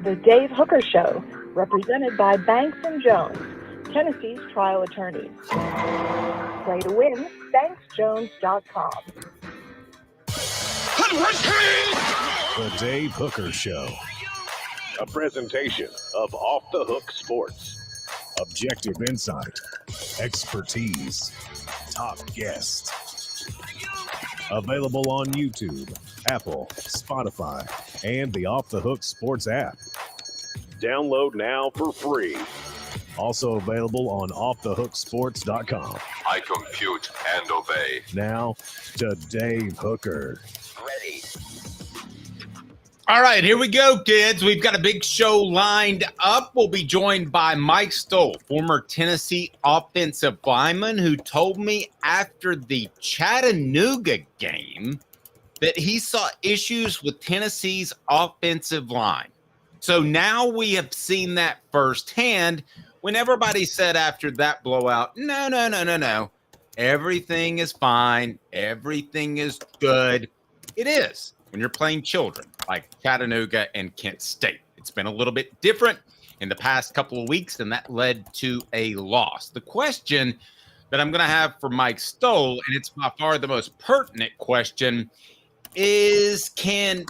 The Dave Hooker Show, represented by Banks & Jones, Tennessee's trial attorneys. Play to win, banksjones.com. The Dave Hooker Show. A presentation of Off the Hook Sports. Objective insight, expertise, top guests. Available on YouTube, Apple, Spotify, and the Off the Hook Sports app. Download now for free. Also available on offthehooksports.com. I compute and obey. Now to Dave Hooker. Ready. All right, here we go, kids. We've got a big show lined up. We'll be joined by Mike Stoll, former Tennessee offensive lineman, who told me after the Chattanooga game that he saw issues with Tennessee's offensive line. So now we have seen that firsthand when everybody said after that blowout, no. Everything is fine. Everything is good. It is when you're playing children like Chattanooga and Kent State. It's been a little bit different in the past couple of weeks, and that led to a loss. The question that I'm going to have for Mike Stoll, and it's by far the most pertinent question, is can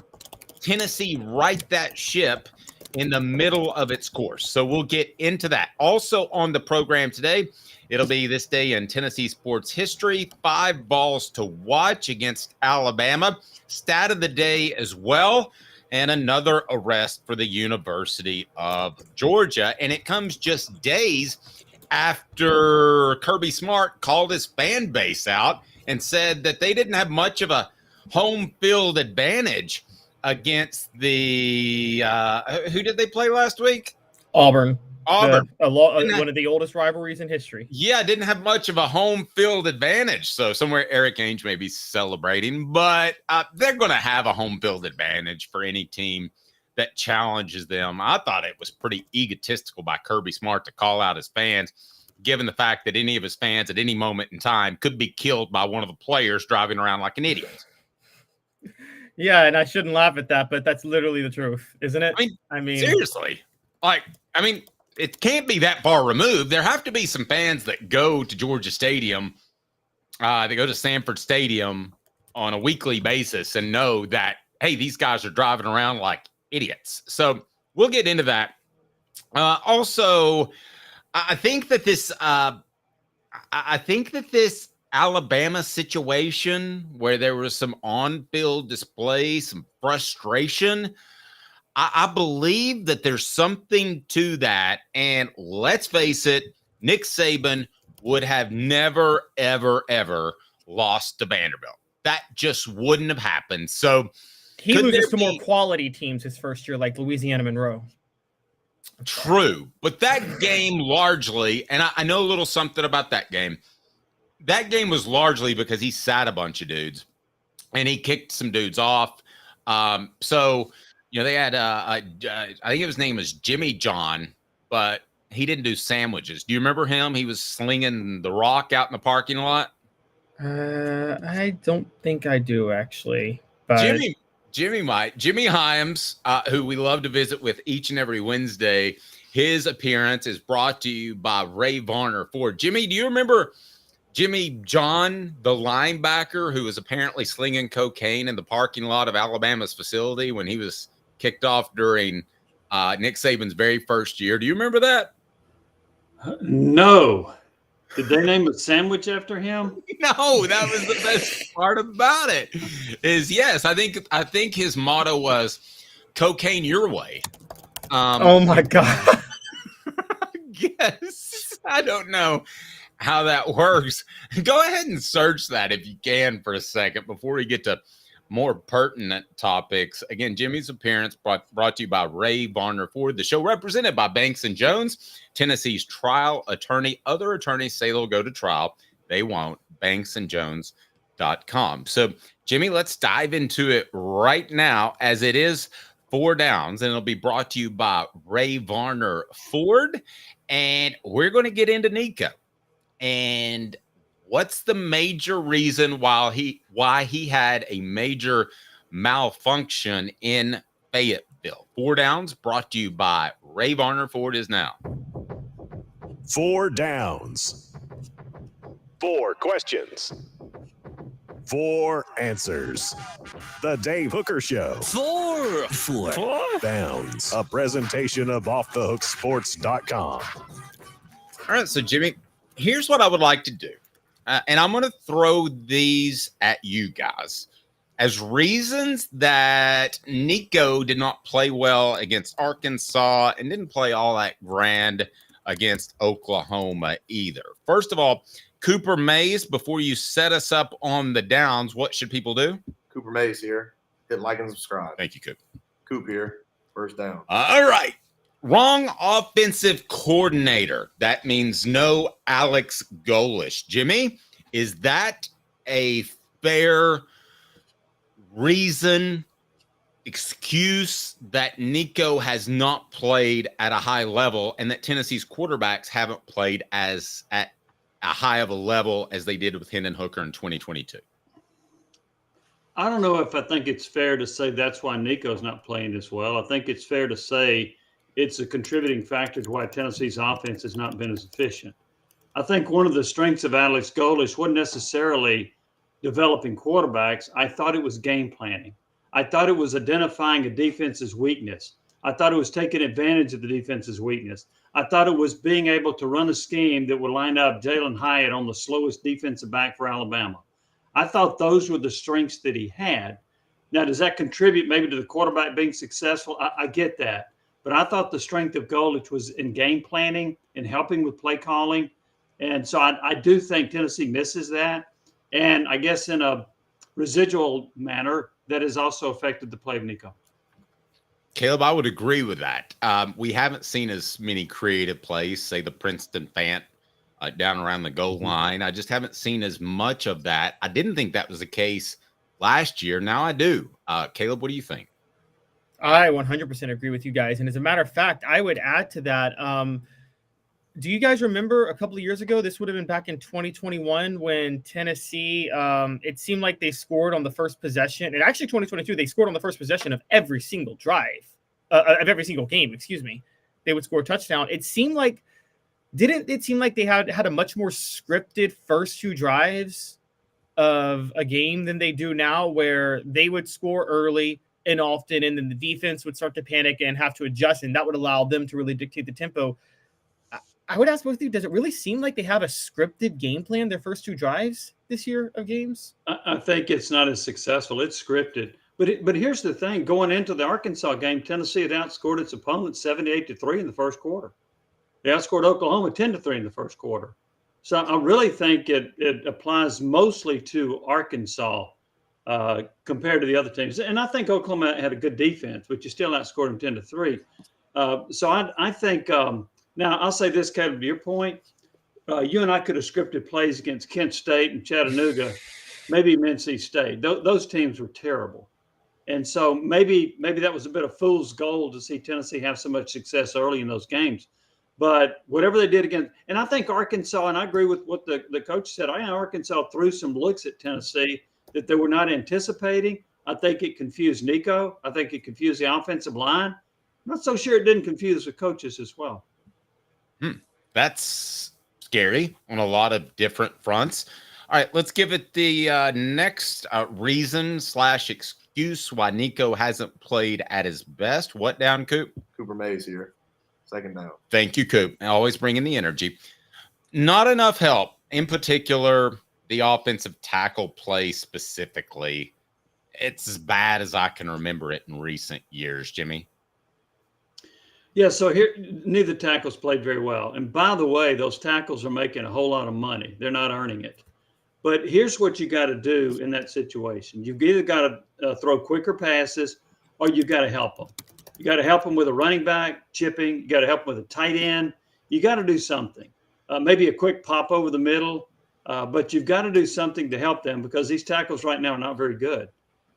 Tennessee right that ship in the middle of its course? So we'll get into that. Also on the program today, it'll be this day in Tennessee sports history, 5 Vols to watch against Alabama, stat of the day as well, and another arrest for the University of Georgia. And it comes just days after Kirby Smart called his fan base out and said that they didn't have much of a home field advantage against the who did they play last week? Auburn. One of the oldest rivalries in history. Yeah, didn't have much of a home field advantage. So somewhere Eric Ainge may be celebrating, but they're going to have a home field advantage for any team that challenges them. I thought it was pretty egotistical by Kirby Smart to call out his fans, given the fact that any of his fans at any moment in time could be killed by one of the players driving around like an idiot. Yeah, and I shouldn't laugh at that, but that's literally the truth, isn't it? I mean seriously. It can't be that far removed. There have to be some fans that go to Georgia Stadium, they go to Sanford Stadium on a weekly basis and know that, hey, these guys are driving around like idiots. So we'll get into that. Also, I think that this Alabama situation where there was some on-field display, some frustration, I believe that there's something to that. And let's face it, Nick Saban would have never, ever, ever lost to Vanderbilt. That just wouldn't have happened. So he loses to more quality teams his first year, like Louisiana Monroe. True. But that game largely, and I know a little something about that game. That game was largely because he sat a bunch of dudes and he kicked some dudes off. They had, I think his name was Jimmy John, but he didn't do sandwiches. Do you remember him? He was slinging the rock out in the parking lot. I don't think I do, actually. But Jimmy might. Jimmy Hyams, who we love to visit with each and every Wednesday, his appearance is brought to you by Ray Varner Ford. Jimmy, do you remember Jimmy John, the linebacker who was apparently slinging cocaine in the parking lot of Alabama's facility when he was kicked off during Nick Saban's very first year? Do you remember that? No. Did they name a sandwich after him? No, that was the best part about it. Yes, I think his motto was "Cocaine your way." Oh my God! Yes, I don't know how that works. Go ahead and search that if you can for a second before we get to more pertinent topics. Again, Jimmy's appearance brought to you by Ray Varner Ford. The show represented by Banks & Jones, Tennessee's trial attorney. Other attorneys say they'll go to trial. They won't. banksandjones.com. So, Jimmy, let's dive into it right now as it is 4 downs, and it'll be brought to you by Ray Varner Ford. And we're going to get into Nico. And what's the major reason why he had a major malfunction in Fayetteville? 4 Downs, brought to you by Ray Varner. Ford is now. 4 downs. 4 questions. 4 answers. The Dave Hooker Show. 4 Downs. A presentation of offthehooksports.com. All right, so Jimmy, here's what I would like to do. And I'm going to throw these at you guys as reasons that Nico did not play well against Arkansas and didn't play all that grand against Oklahoma either. First of all, Cooper Mays, before you set us up on the downs, what should people do? Cooper Mays here. Hit like and subscribe. Thank you, Coop. Coop here. First down. All right. Wrong offensive coordinator. That means no Alex Golesh. Jimmy, is that a fair reason, excuse that Nico has not played at a high level and that Tennessee's quarterbacks haven't played as at a high of a level as they did with Hendon Hooker in 2022? I don't know if I think it's fair to say that's why Nico's not playing as well. I think it's fair to say it's a contributing factor to why Tennessee's offense has not been as efficient. I think one of the strengths of Alex Golesh wasn't necessarily developing quarterbacks. I thought it was game planning. I thought it was identifying a defense's weakness. I thought it was taking advantage of the defense's weakness. I thought it was being able to run a scheme that would line up Jalen Hyatt on the slowest defensive back for Alabama. I thought those were the strengths that he had. Now, does that contribute maybe to the quarterback being successful? I get that. But I thought the strength of Golesh was in game planning and helping with play calling. And so I do think Tennessee misses that. And I guess in a residual manner, that has also affected the play of Nico. Caleb, I would agree with that. We haven't seen as many creative plays, say the Princeton Fant down around the goal line. I just haven't seen as much of that. I didn't think that was the case last year. Now I do. Caleb, what do you think? I 100% agree with you guys. And as a matter of fact, I would add to that. Do you guys remember a couple of years ago, this would have been back in 2021 when Tennessee, it seemed like they scored on the first possession. And actually 2022, they scored on the first possession of every single drive, of every single game, excuse me. They would score a touchdown. It seemed like, didn't it seem like they had a much more scripted first 2 drives of a game than they do now, where they would score early and often, and then the defense would start to panic and have to adjust, and that would allow them to really dictate the tempo. I would ask both of you, does it really seem like they have a scripted game plan their first 2 drives this year of games? I think it's not as successful. It's scripted. But here's the thing. Going into the Arkansas game, Tennessee had outscored its opponent 78-3 in the first quarter. They outscored Oklahoma 10-3 in the first quarter. So I really think it applies mostly to Arkansas compared to the other teams. And I think Oklahoma had a good defense, but you still outscored them 10-3. So I think now I'll say this, Caleb, to your point, you and I could have scripted plays against Kent State and Chattanooga, maybe NC State. Those teams were terrible. And so maybe that was a bit of fool's gold to see Tennessee have so much success early in those games. But whatever they did against, and I think Arkansas, and I agree with what the coach said, I think Arkansas threw some looks at Tennessee that they were not anticipating. I think it confused Nico. I think it confused the offensive line. I'm not so sure it didn't confuse the coaches as well. That's scary on a lot of different fronts. All right, let's give it the next reason/excuse why Nico hasn't played at his best. What down, Coop? Cooper Mays here. Second down. Thank you, Coop. Always bringing the energy. Not enough help, in particular, the offensive tackle play specifically. It's as bad as I can remember it in recent years, Jimmy. Yeah, so here, neither tackles played very well. And by the way, those tackles are making a whole lot of money. They're not earning it. But here's what you got to do in that situation. You've either got to throw quicker passes or you've got to help them. You got to help them with a running back, chipping. You got to help them with a tight end. You got to do something. Maybe a quick pop over the middle. But you've got to do something to help them because these tackles right now are not very good.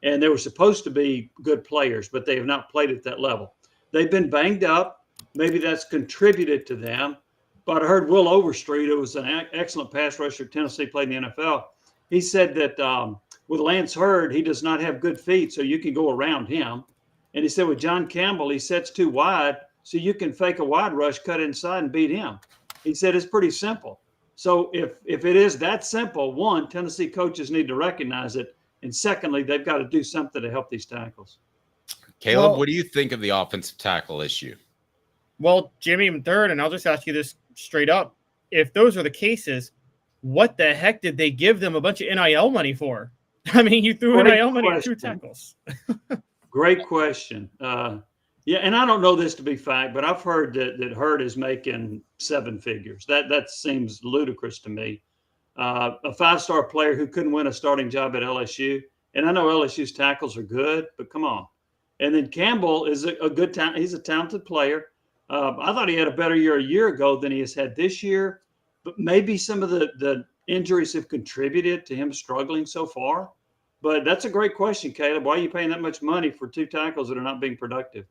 And they were supposed to be good players, but they have not played at that level. They've been banged up. Maybe that's contributed to them. But I heard Will Overstreet, who was an excellent pass rusher at Tennessee, played in the NFL. He said that with Lance Hurd, he does not have good feet, so you can go around him. And he said with John Campbell, he sets too wide so you can fake a wide rush, cut inside, and beat him. He said it's pretty simple. So if it is that simple, one, Tennessee coaches need to recognize it. And secondly, they've got to do something to help these tackles. Caleb, what do you think of the offensive tackle issue? Well, Jimmy, I'm third, and I'll just ask you this straight up. If those are the cases, what the heck did they give them a bunch of NIL money for? I mean, you threw NIL money at 2 tackles. Great question. Yeah, and I don't know this to be fact, but I've heard that Hurd is making 7 figures. That seems ludicrous to me. A 5-star player who couldn't win a starting job at LSU, and I know LSU's tackles are good, but come on. And then Campbell is a good talent. He's a talented player. I thought he had a better year a year ago than he has had this year, but maybe some of the injuries have contributed to him struggling so far. But that's a great question, Caleb. Why are you paying that much money for 2 tackles that are not being productive?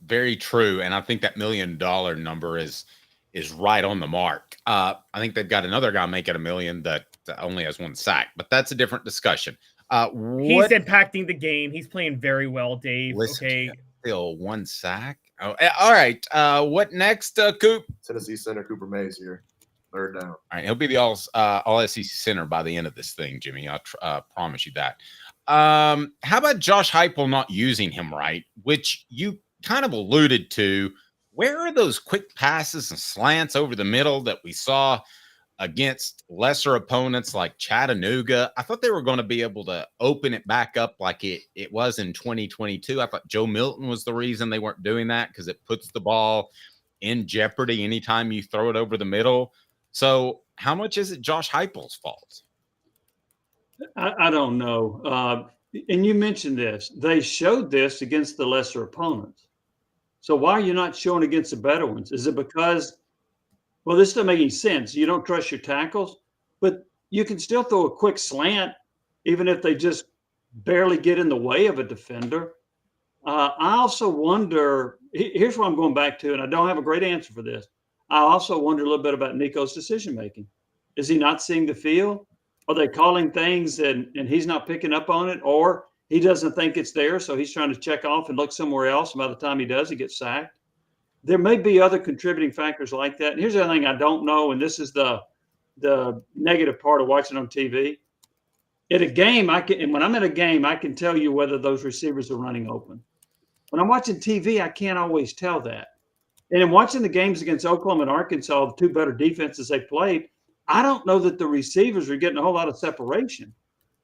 Very true. And I think that $1 million number is right on the mark. I think they've got another guy making $1 million that only has 1 sack, but that's a different discussion. He's impacting the game. He's playing very well, Dave. Okay. Still 1 sack. Oh, all right. What next, Coop? Tennessee center Cooper Mays here. 3rd down. All right. He'll be the all SEC center by the end of this thing, Jimmy. I'll promise you that. How about Josh Heupel not using him right, which you kind of alluded to? Where are those quick passes and slants over the middle that we saw against lesser opponents like Chattanooga? I thought they were going to be able to open it back up like it was in 2022. I thought Joe Milton was the reason they weren't doing that, because it puts the ball in jeopardy anytime you throw it over the middle. So how much is it Josh Heupel's fault? I don't know. And you mentioned this. They showed this against the lesser opponents. So why are you not showing against the better ones? Is it because, well, this doesn't make any sense. You don't trust your tackles, but you can still throw a quick slant, even if they just barely get in the way of a defender. I also wonder, here's what I'm going back to, and I don't have a great answer for this. I also wonder a little bit about Nico's decision-making. Is he not seeing the field? Are they calling things and he's not picking up on it? Or he doesn't think it's there, so he's trying to check off and look somewhere else. And by the time he does, he gets sacked. There may be other contributing factors like that. And here's the other thing I don't know, and this is the negative part of watching on TV. At a game, and when I'm at a game, I can tell you whether those receivers are running open. When I'm watching TV, I can't always tell that. And in watching the games against Oklahoma and Arkansas, the 2 better defenses they played, I don't know that the receivers are getting a whole lot of separation.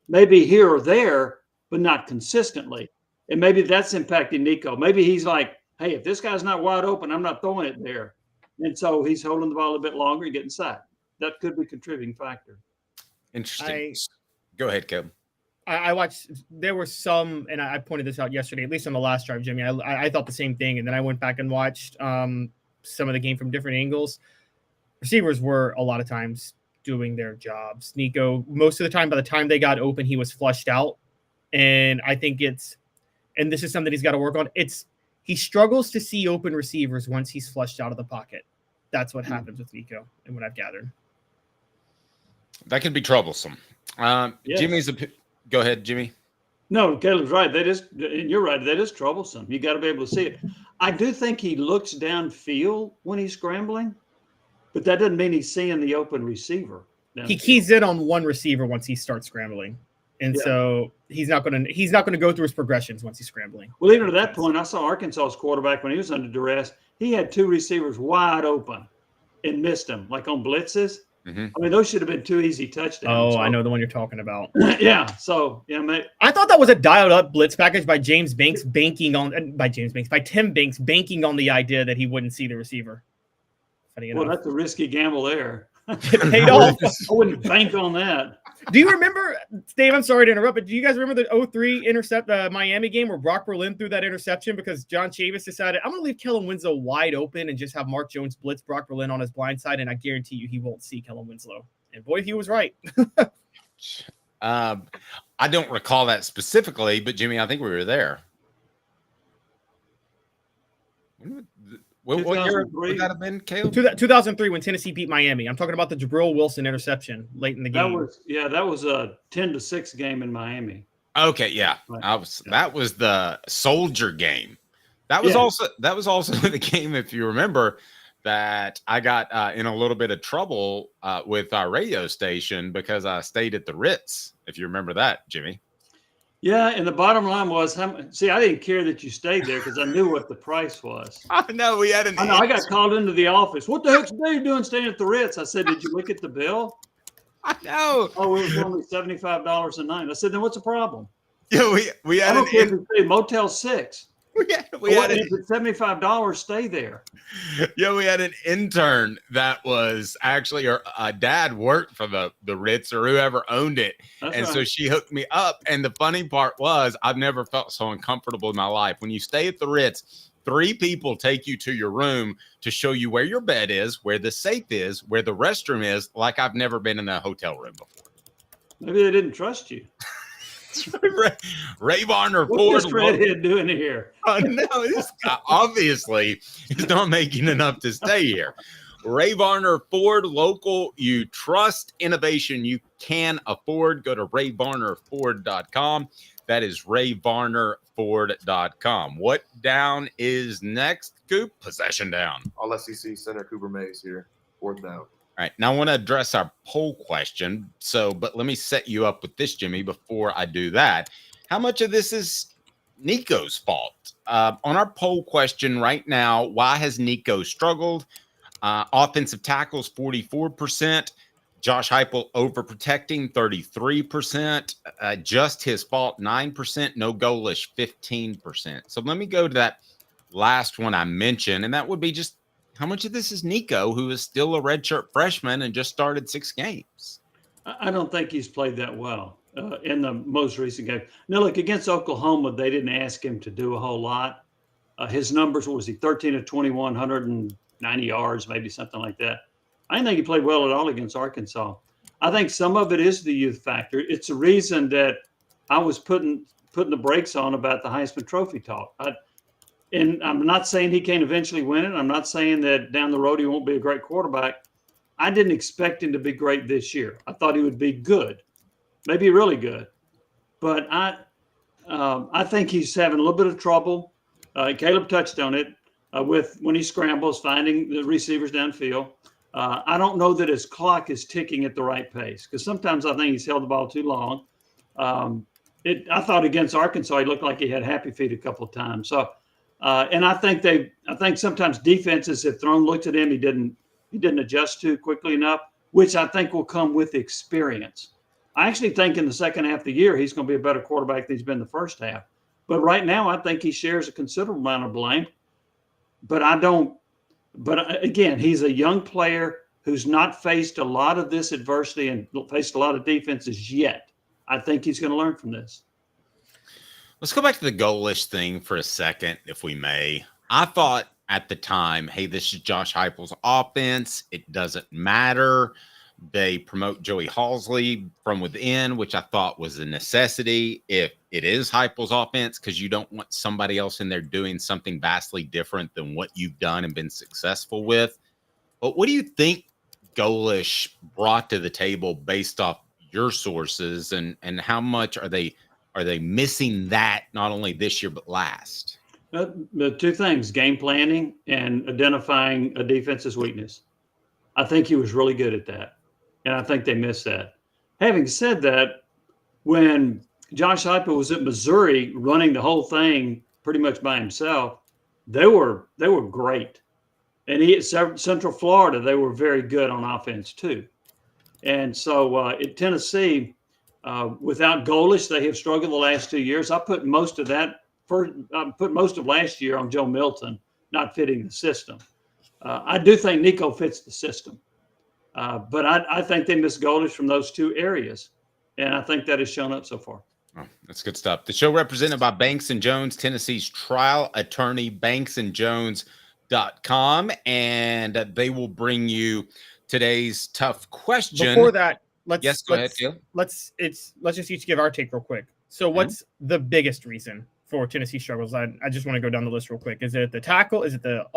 Maybe here or there, but not consistently. And maybe that's impacting Nico. Maybe he's like, hey, if this guy's not wide open, I'm not throwing it there. And so he's holding the ball a bit longer and getting sacked. That could be a contributing factor. Interesting. Go ahead, Kevin. I watched, there were some, and I pointed this out yesterday, at least on the last drive, Jimmy. I thought the same thing. And then I went back and watched some of the game from different angles. Receivers were a lot of times doing their jobs. Nico, most of the time, by the time they got open, he was flushed out. And I think and this is something he's got to work on. He struggles to see open receivers once he's flushed out of the pocket. That's what happens with Nico, and what I've gathered. That can be troublesome. Yes. Go ahead, Jimmy. No, Caleb's right. And you're right. That is troublesome. You got to be able to see it. I do think he looks downfield when he's scrambling, but that doesn't mean he's seeing the open receiver. He keys in on one receiver once he starts scrambling. And so he's not going to go through his progressions once he's scrambling. Well, even to that point, I saw Arkansas's quarterback when he was under duress. He had 2 receivers wide open and missed them, like on blitzes. Mm-hmm. I mean, those should have been 2 easy touchdowns. Oh, I know the one you're talking about. Yeah. So, mate. I thought that was a dialed-up blitz package by Tim Banks banking on the idea that he wouldn't see the receiver. Well, that's a risky gamble there. It paid off. I wouldn't bank on that. Do you remember, Dave, I'm sorry to interrupt, but do you guys remember the 0-3 Miami game where Brock Berlin threw that interception because John Chavis decided, I'm going to leave Kellen Winslow wide open and just have Mark Jones blitz Brock Berlin on his blind side, and I guarantee you he won't see Kellen Winslow. And boy, he was right. I don't recall that specifically, but Jimmy, I think we were there. What year would that have been, Caleb? 2003 when Tennessee beat Miami. I'm talking about the Jabril Wilson interception late in the game. That was a 10-6 game in Miami. Okay, yeah. Right. That was the soldier game. That was also the game, if you remember, that I got in a little bit of trouble with our radio station because I stayed at the Ritz. If you remember that, Jimmy. Yeah, and the bottom line was, I didn't care that you stayed there because I knew what the price was. I know we had an. I got called into the office. What the heck's Dave doing staying at the Ritz? I said, did you look at the bill? I know. Oh, it was only $75 a night. I said, then what's the problem? Yeah, we had I don't care if you stay Motel 6. We had if it's $75, stay there. Yeah, we had an intern that was actually her dad worked for the Ritz or whoever owned it. So she hooked me up. And the funny part was I've never felt so uncomfortable in my life. When you stay at the Ritz, 3 people take you to your room to show you where your bed is, where the safe is, where the restroom is, like I've never been in a hotel room before. Maybe they didn't trust you. Ray Varner What's Ford. this redhead doing here? No, this guy obviously is not making enough to stay here. Ray Varner Ford, local. You trust innovation you can afford. Go to rayvarnerford.com. That is rayvarnerford.com. What down is next, Coop? Possession down. All SEC center Cooper Mays here. 4th down. All right, now I want to address our poll question. But let me set you up with this, Jimmy, before I do that. How much of this is Nico's fault? On our poll question right now, why has Nico struggled? Offensive tackles, 44%. Josh Heupel overprotecting, 33%. Just his fault, 9%. No goalish, 15%. So let me go to that last one I mentioned, and that would be just how much of this is Nico, who is still a redshirt freshman and just started 6 games? I don't think he's played that well in the most recent game. Now, look, against Oklahoma, they didn't ask him to do a whole lot. His numbers, what was he, 13 of 21, 190 yards, maybe something like that. I didn't think he played well at all against Arkansas. I think some of it is the youth factor. It's a reason that I was putting the brakes on about the Heisman Trophy talk. And I'm not saying he can't eventually win it. I'm not saying that down the road he won't be a great quarterback. I didn't expect him to be great this year. I thought he would be good, maybe really good. But I think he's having a little bit of trouble. Caleb touched on it with when he scrambles, finding the receivers downfield. I don't know that his clock is ticking at the right pace because sometimes I think he's held the ball too long. I thought against Arkansas he looked like he had happy feet a couple of times. So. And I think sometimes defenses have looked at him. He didn't adjust to quickly enough, which I think will come with experience. I actually think in the second half of the year, he's going to be a better quarterback than he's been the first half. But right now, I think he shares a considerable amount of blame. But again, he's a young player who's not faced a lot of this adversity and faced a lot of defenses yet. I think he's going to learn from this. Let's go back to the goalish thing for a second, if we may. I thought at the time, hey, this is Josh Heupel's offense. It doesn't matter. They promote Joey Halsley from within, which I thought was a necessity if it is Heupel's offense, because you don't want somebody else in there doing something vastly different than what you've done and been successful with. But what do you think Goalish brought to the table based off your sources, and how much are they missing that not only this year but last? The 2 things: game planning and identifying a defense's weakness. I think he was really good at that, and I think they missed that. Having said that, when Josh Heupel was at Missouri running the whole thing pretty much by himself, they were great. And he at Central Florida, they were very good on offense too. And so at Tennessee, without Goalish, they have struggled the last 2 years. I put most of last year on Joe Milton not fitting the system. I do think Nico fits the system, but I think they missed Goalish from those 2 areas, and I think that has shown up so far. Oh, that's good stuff. The show represented by Banks & Jones, Tennessee's trial attorney, banksandjones.com, and they will bring you today's tough question. Before that, let's just each give our take real quick. So what's the biggest reason for Tennessee struggles? I just want to go down the list real quick. Is it the tackle? Is it the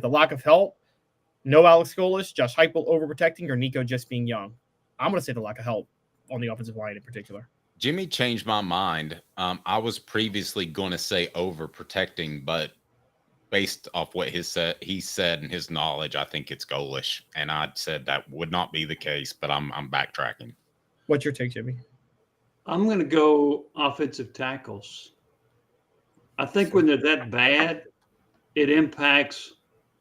lack of help? No Alex Goalish, Josh Heupel overprotecting, or Nico just being young? I'm going to say the lack of help on the offensive line in particular. Jimmy changed my mind. I was previously going to say overprotecting, but based off what he said and his knowledge, I think it's goalish. And I said that would not be the case, but I'm backtracking. What's your take, Jimmy? I'm going to go offensive tackles. I think when they're that bad, it impacts.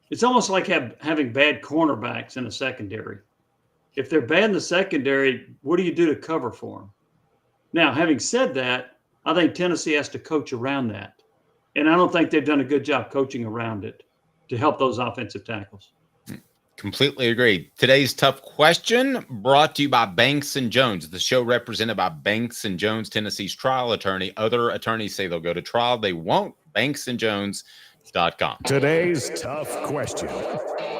It's almost like having bad cornerbacks in a secondary. If they're bad in the secondary, what do you do to cover for them? Now, having said that, I think Tennessee has to coach around that. And I don't think they've done a good job coaching around it to help those offensive tackles. Completely agree. Today's tough question brought to you by Banks and Jones, the show represented by Banks and Jones, Tennessee's trial attorney. Other attorneys say they'll go to trial. They won't. BanksandJones.com. Today's tough question.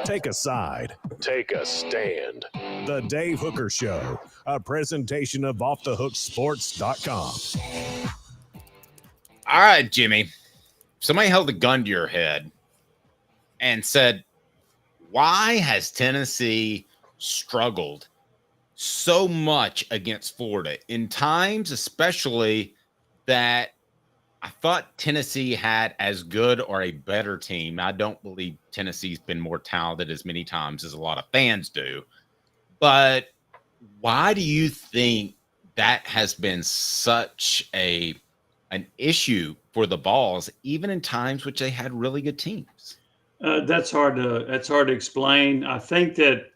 Take a side. Take a stand. The Dave Hooker Show, a presentation of offthehooksports.com. All right, Jimmy. Somebody held a gun to your head and said, why has Tennessee struggled so much against Florida in times, especially that I thought Tennessee had as good or a better team? I don't believe Tennessee's been more talented as many times as a lot of fans do. But why do you think that has been such an issue for the Vols, even in times which they had really good teams? That's hard to explain. I think that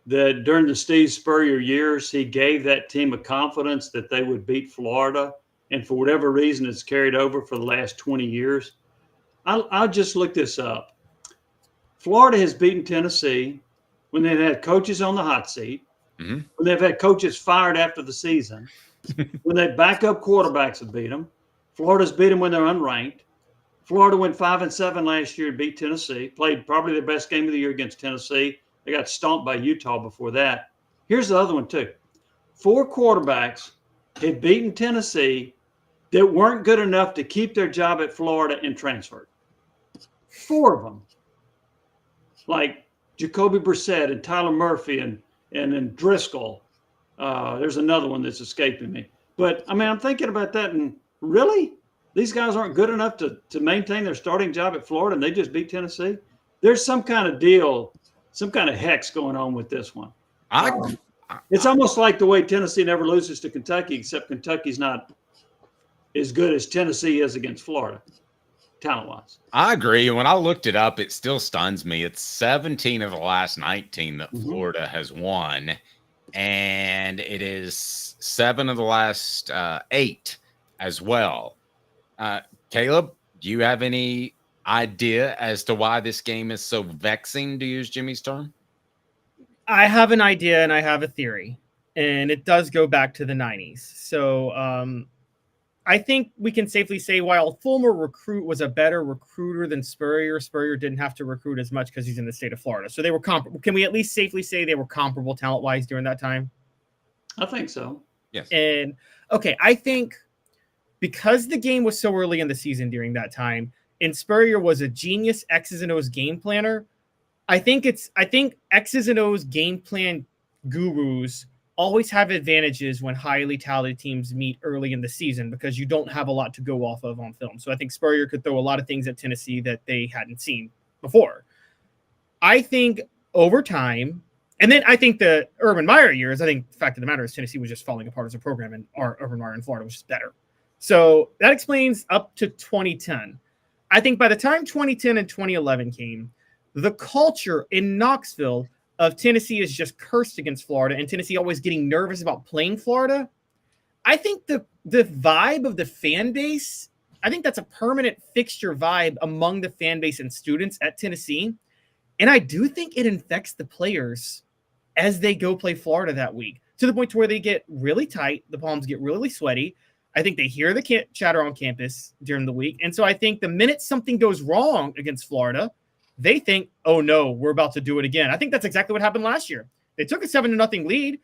during the Steve Spurrier years, he gave that team a confidence that they would beat Florida. And for whatever reason, it's carried over for the last 20 years. I'll just look this up. Florida has beaten Tennessee when they've had coaches on the hot seat, when they've had coaches fired after the season, when they backup quarterbacks have beat them. Florida's beat them when they're unranked. Florida went 5-7 last year and beat Tennessee, played probably their best game of the year against Tennessee. They got stomped by Utah before that. Here's the other one, too. 4 quarterbacks had beaten Tennessee that weren't good enough to keep their job at Florida and transferred. 4 of them. Like Jacoby Brissett and Tyler Murphy and then Driscoll. There's another one that's escaping me. But, I mean, I'm thinking about that, and really? These guys aren't good enough to maintain their starting job at Florida, and they just beat Tennessee? There's some kind of deal, some kind of hex going on with this one. It's almost like the way Tennessee never loses to Kentucky, except Kentucky's not as good as Tennessee is against Florida, talent-wise. I agree. When I looked it up, it still stuns me. It's 17 of the last 19 that Florida has won, and it is 7 of the last 8 as well. Caleb, do you have any idea as to why this game is so vexing, to use Jimmy's term? I have an idea and I have a theory, and it does go back to the 90s. So I think we can safely say while former recruit was a better recruiter than Spurrier, Spurrier didn't have to recruit as much because he's in the state of Florida. So they were comparable. Can we at least safely say they were comparable talent-wise during that time? I think so. Yes. And, okay, I think because the game was so early in the season during that time, and Spurrier was a genius X's and O's game planner, I think X's and O's game plan gurus always have advantages when highly talented teams meet early in the season because you don't have a lot to go off of on film. So I think Spurrier could throw a lot of things at Tennessee that they hadn't seen before. I think over time, and then I think the Urban Meyer years, I think the fact of the matter is Tennessee was just falling apart as a program, and our Urban Meyer in Florida was just better. So that explains up to 2010. I think by the time 2010 and 2011 came, the culture in Knoxville of Tennessee is just cursed against Florida, and Tennessee always getting nervous about playing Florida. I think the vibe of the fan base, I think that's a permanent fixture vibe among the fan base and students at Tennessee. And I do think it infects the players as they go play Florida that week, to the point to where they get really tight, the palms get really sweaty. I think they hear the chatter on campus during the week. And so I think the minute something goes wrong against Florida, they think, oh no, we're about to do it again. I think that's exactly what happened last year. They took a 7-0 lead.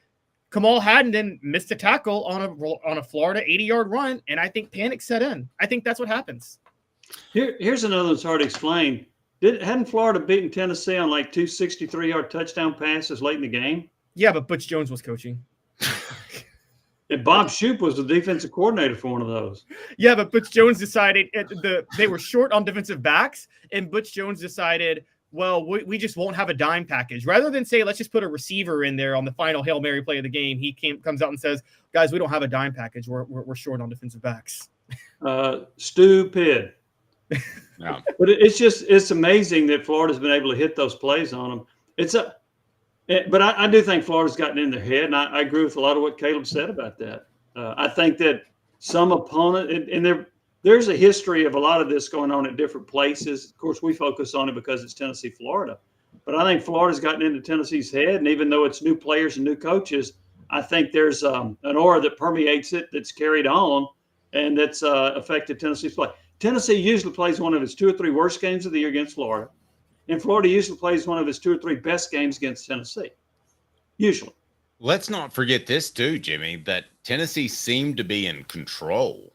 Kamal Haddon missed a tackle on a Florida 80-yard run, and I think panic set in. I think that's what happens. Here's another that's hard to explain. Hadn't Florida beaten Tennessee on like 2 63-yard touchdown passes late in the game? Yeah, but Butch Jones was coaching. And And Bob Shoop was the defensive coordinator for one of those. Yeah, but Butch Jones decided they were short on defensive backs, and Butch Jones decided, well, we just won't have a dime package. Rather than say, let's just put a receiver in there on the final Hail Mary play of the game, he comes out and says, guys, we don't have a dime package. We're short on defensive backs. Stupid. Yeah. But it's amazing that Florida's been able to hit those plays on them. But I do think Florida's gotten in their head, and I agree with a lot of what Caleb said about that. I think that some opponent, and there's a history of a lot of this going on at different places. Of course, we focus on it because it's Tennessee, Florida. But I think Florida's gotten into Tennessee's head, and even though it's new players and new coaches, I think there's an aura that permeates it that's carried on, and that's affected Tennessee's play. Tennessee usually plays one of its 2 or 3 worst games of the year against Florida. And Florida usually plays one of his 2 or 3 best games against Tennessee. Usually. Let's not forget this too, Jimmy, that Tennessee seemed to be in control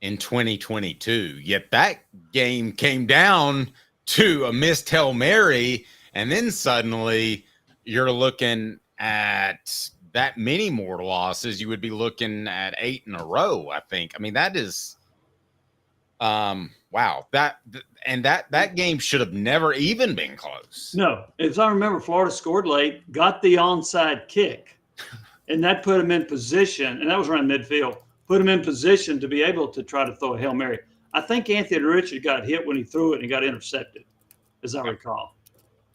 in 2022. Yet that game came down to a missed Hail Mary, and then suddenly you're looking at that many more losses. You would be looking at 8 in a row, I think. I mean, that is wow. That game should have never even been close. No, as I remember, Florida scored late, got the onside kick, and that put them in position, and that was around midfield, put them in position to be able to try to throw a Hail Mary. I think Anthony Richard got hit when he threw it and got intercepted, as I recall,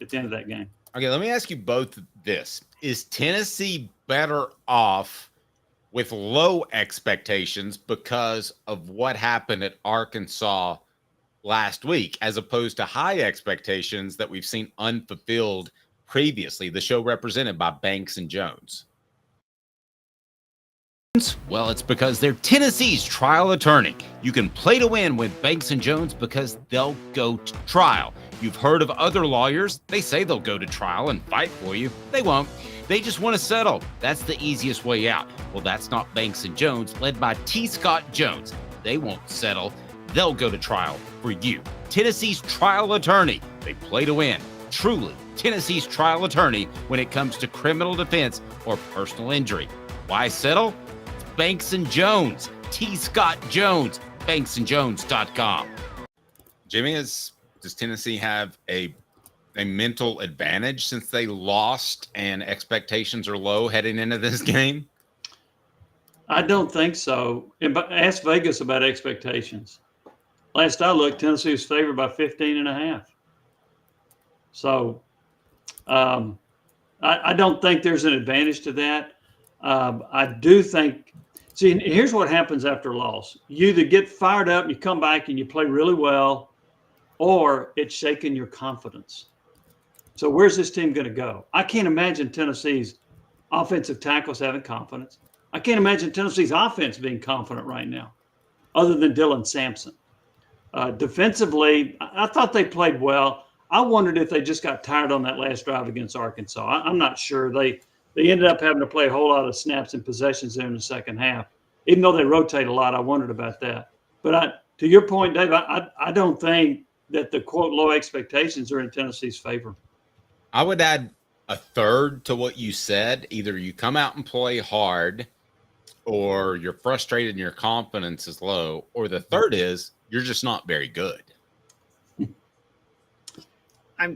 at the end of that game. Okay, let me ask you both this. Is Tennessee better off with low expectations because of what happened at Arkansas last week, as opposed to high expectations that we've seen unfulfilled previously? The show represented by Banks and Jones. Well, it's because they're Tennessee's trial attorney. You can play to win with Banks and Jones because they'll go to trial. You've heard of other lawyers. They say they'll go to trial and fight for you. They won't. They just want to settle. That's the easiest way out. Well, that's not Banks and Jones, led by T. Scott Jones. They won't settle. They'll go to trial for you. Tennessee's trial attorney. They play to win. Truly, Tennessee's trial attorney when it comes to criminal defense or personal injury. Why settle? It's Banks and Jones. T. Scott Jones. BanksandJones.com. Jimmy, does Tennessee have a mental advantage since they lost and expectations are low heading into this game? I don't think so. Ask Vegas about expectations. Last I looked, Tennessee was favored by 15.5. So I don't think there's an advantage to that. I do think – see, here's what happens after a loss. You either get fired up and you come back and you play really well, or it's shaking your confidence. So where's this team going to go? I can't imagine Tennessee's offensive tackles having confidence. I can't imagine Tennessee's offense being confident right now, other than Dylan Sampson. Defensively, I thought they played well. I wondered if they just got tired on that last drive against Arkansas. I'm not sure. They ended up having to play a whole lot of snaps and possessions there in the second half. Even though they rotate a lot, I wondered about that. But to your point, Dave, I don't think that the, quote, low expectations are in Tennessee's favor. I would add a third to what you said. Either you come out and play hard, or you're frustrated and your confidence is low, or the third is you're just not very good. I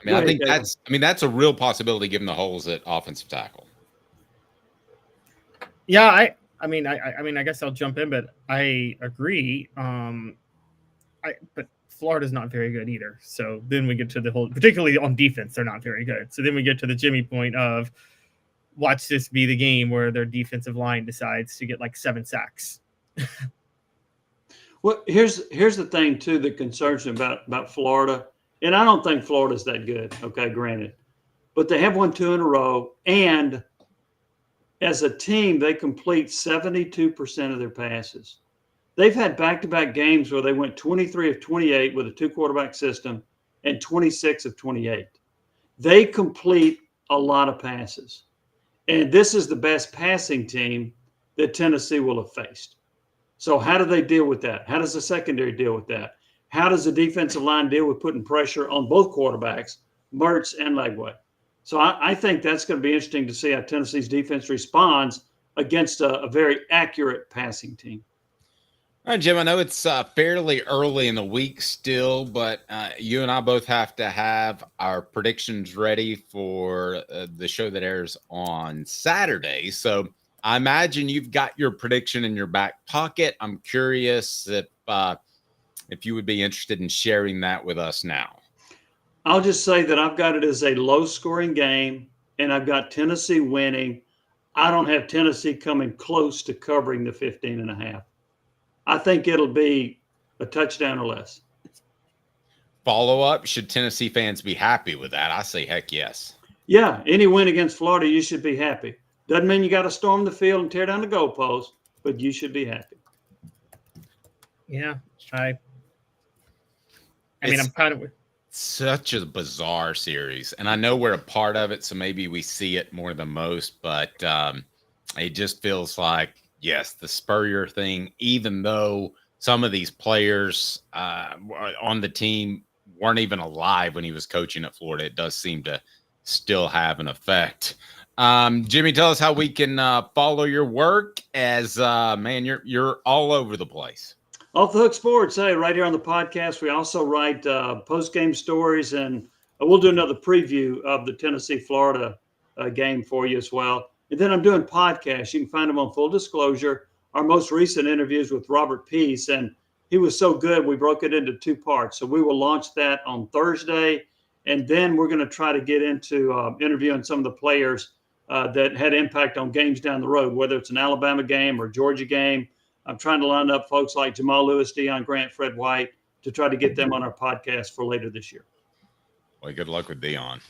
think that's a real possibility given the holes at offensive tackle. Yeah, I guess I'll jump in, but I agree. But Florida's not very good either. So then we get to the whole, particularly on defense, they're not very good. So then we get to the Jimmy point of watch this be the game where their defensive line decides to get like 7 sacks. Well, here's the thing too that concerns me about Florida, and I don't think Florida's that good. Okay, granted, but they have won 2 in a row, and as a team, they complete 72% of their passes. They've had back-to-back games where they went 23 of 28 with a 2-quarterback system and 26 of 28. They complete a lot of passes. And this is the best passing team that Tennessee will have faced. So how do they deal with that? How does the secondary deal with that? How does the defensive line deal with putting pressure on both quarterbacks, Mertz and Legway? So I think that's going to be interesting to see how Tennessee's defense responds against a very accurate passing team. All right, Jim, I know it's fairly early in the week still, but you and I both have to have our predictions ready for the show that airs on Saturday. So I imagine you've got your prediction in your back pocket. I'm curious if you would be interested in sharing that with us now. I'll just say that I've got it as a low-scoring game, and I've got Tennessee winning. I don't have Tennessee coming close to covering the 15.5. I think it'll be a touchdown or less. Follow up, should Tennessee fans be happy with that? I say heck yes. Yeah, any win against Florida, you should be happy. Doesn't mean you got to storm the field and tear down the goalpost, but you should be happy. Yeah, I mean, I'm kind of with. Such a bizarre series, and I know we're a part of it, so maybe we see it more than most, but it just feels like, yes, the Spurrier thing, even though some of these players on the team weren't even alive when he was coaching at Florida, it does seem to still have an effect. Jimmy, tell us how we can follow your work as, man, you're all over the place. Off the Hook Sports, hey, right here on the podcast. We also write post-game stories, and we'll do another preview of the Tennessee-Florida game for you as well. And then I'm doing podcasts. You can find them on Full Disclosure. Our most recent interviews with Robert Peace, and he was so good, we broke it into 2 parts. So we will launch that on Thursday, and then we're going to try to get into interviewing some of the players that had impact on games down the road, whether it's an Alabama game or Georgia game. I'm trying to line up folks like Jamal Lewis, Deion Grant, Fred White to try to get them on our podcast for later this year. Well, good luck with Deion.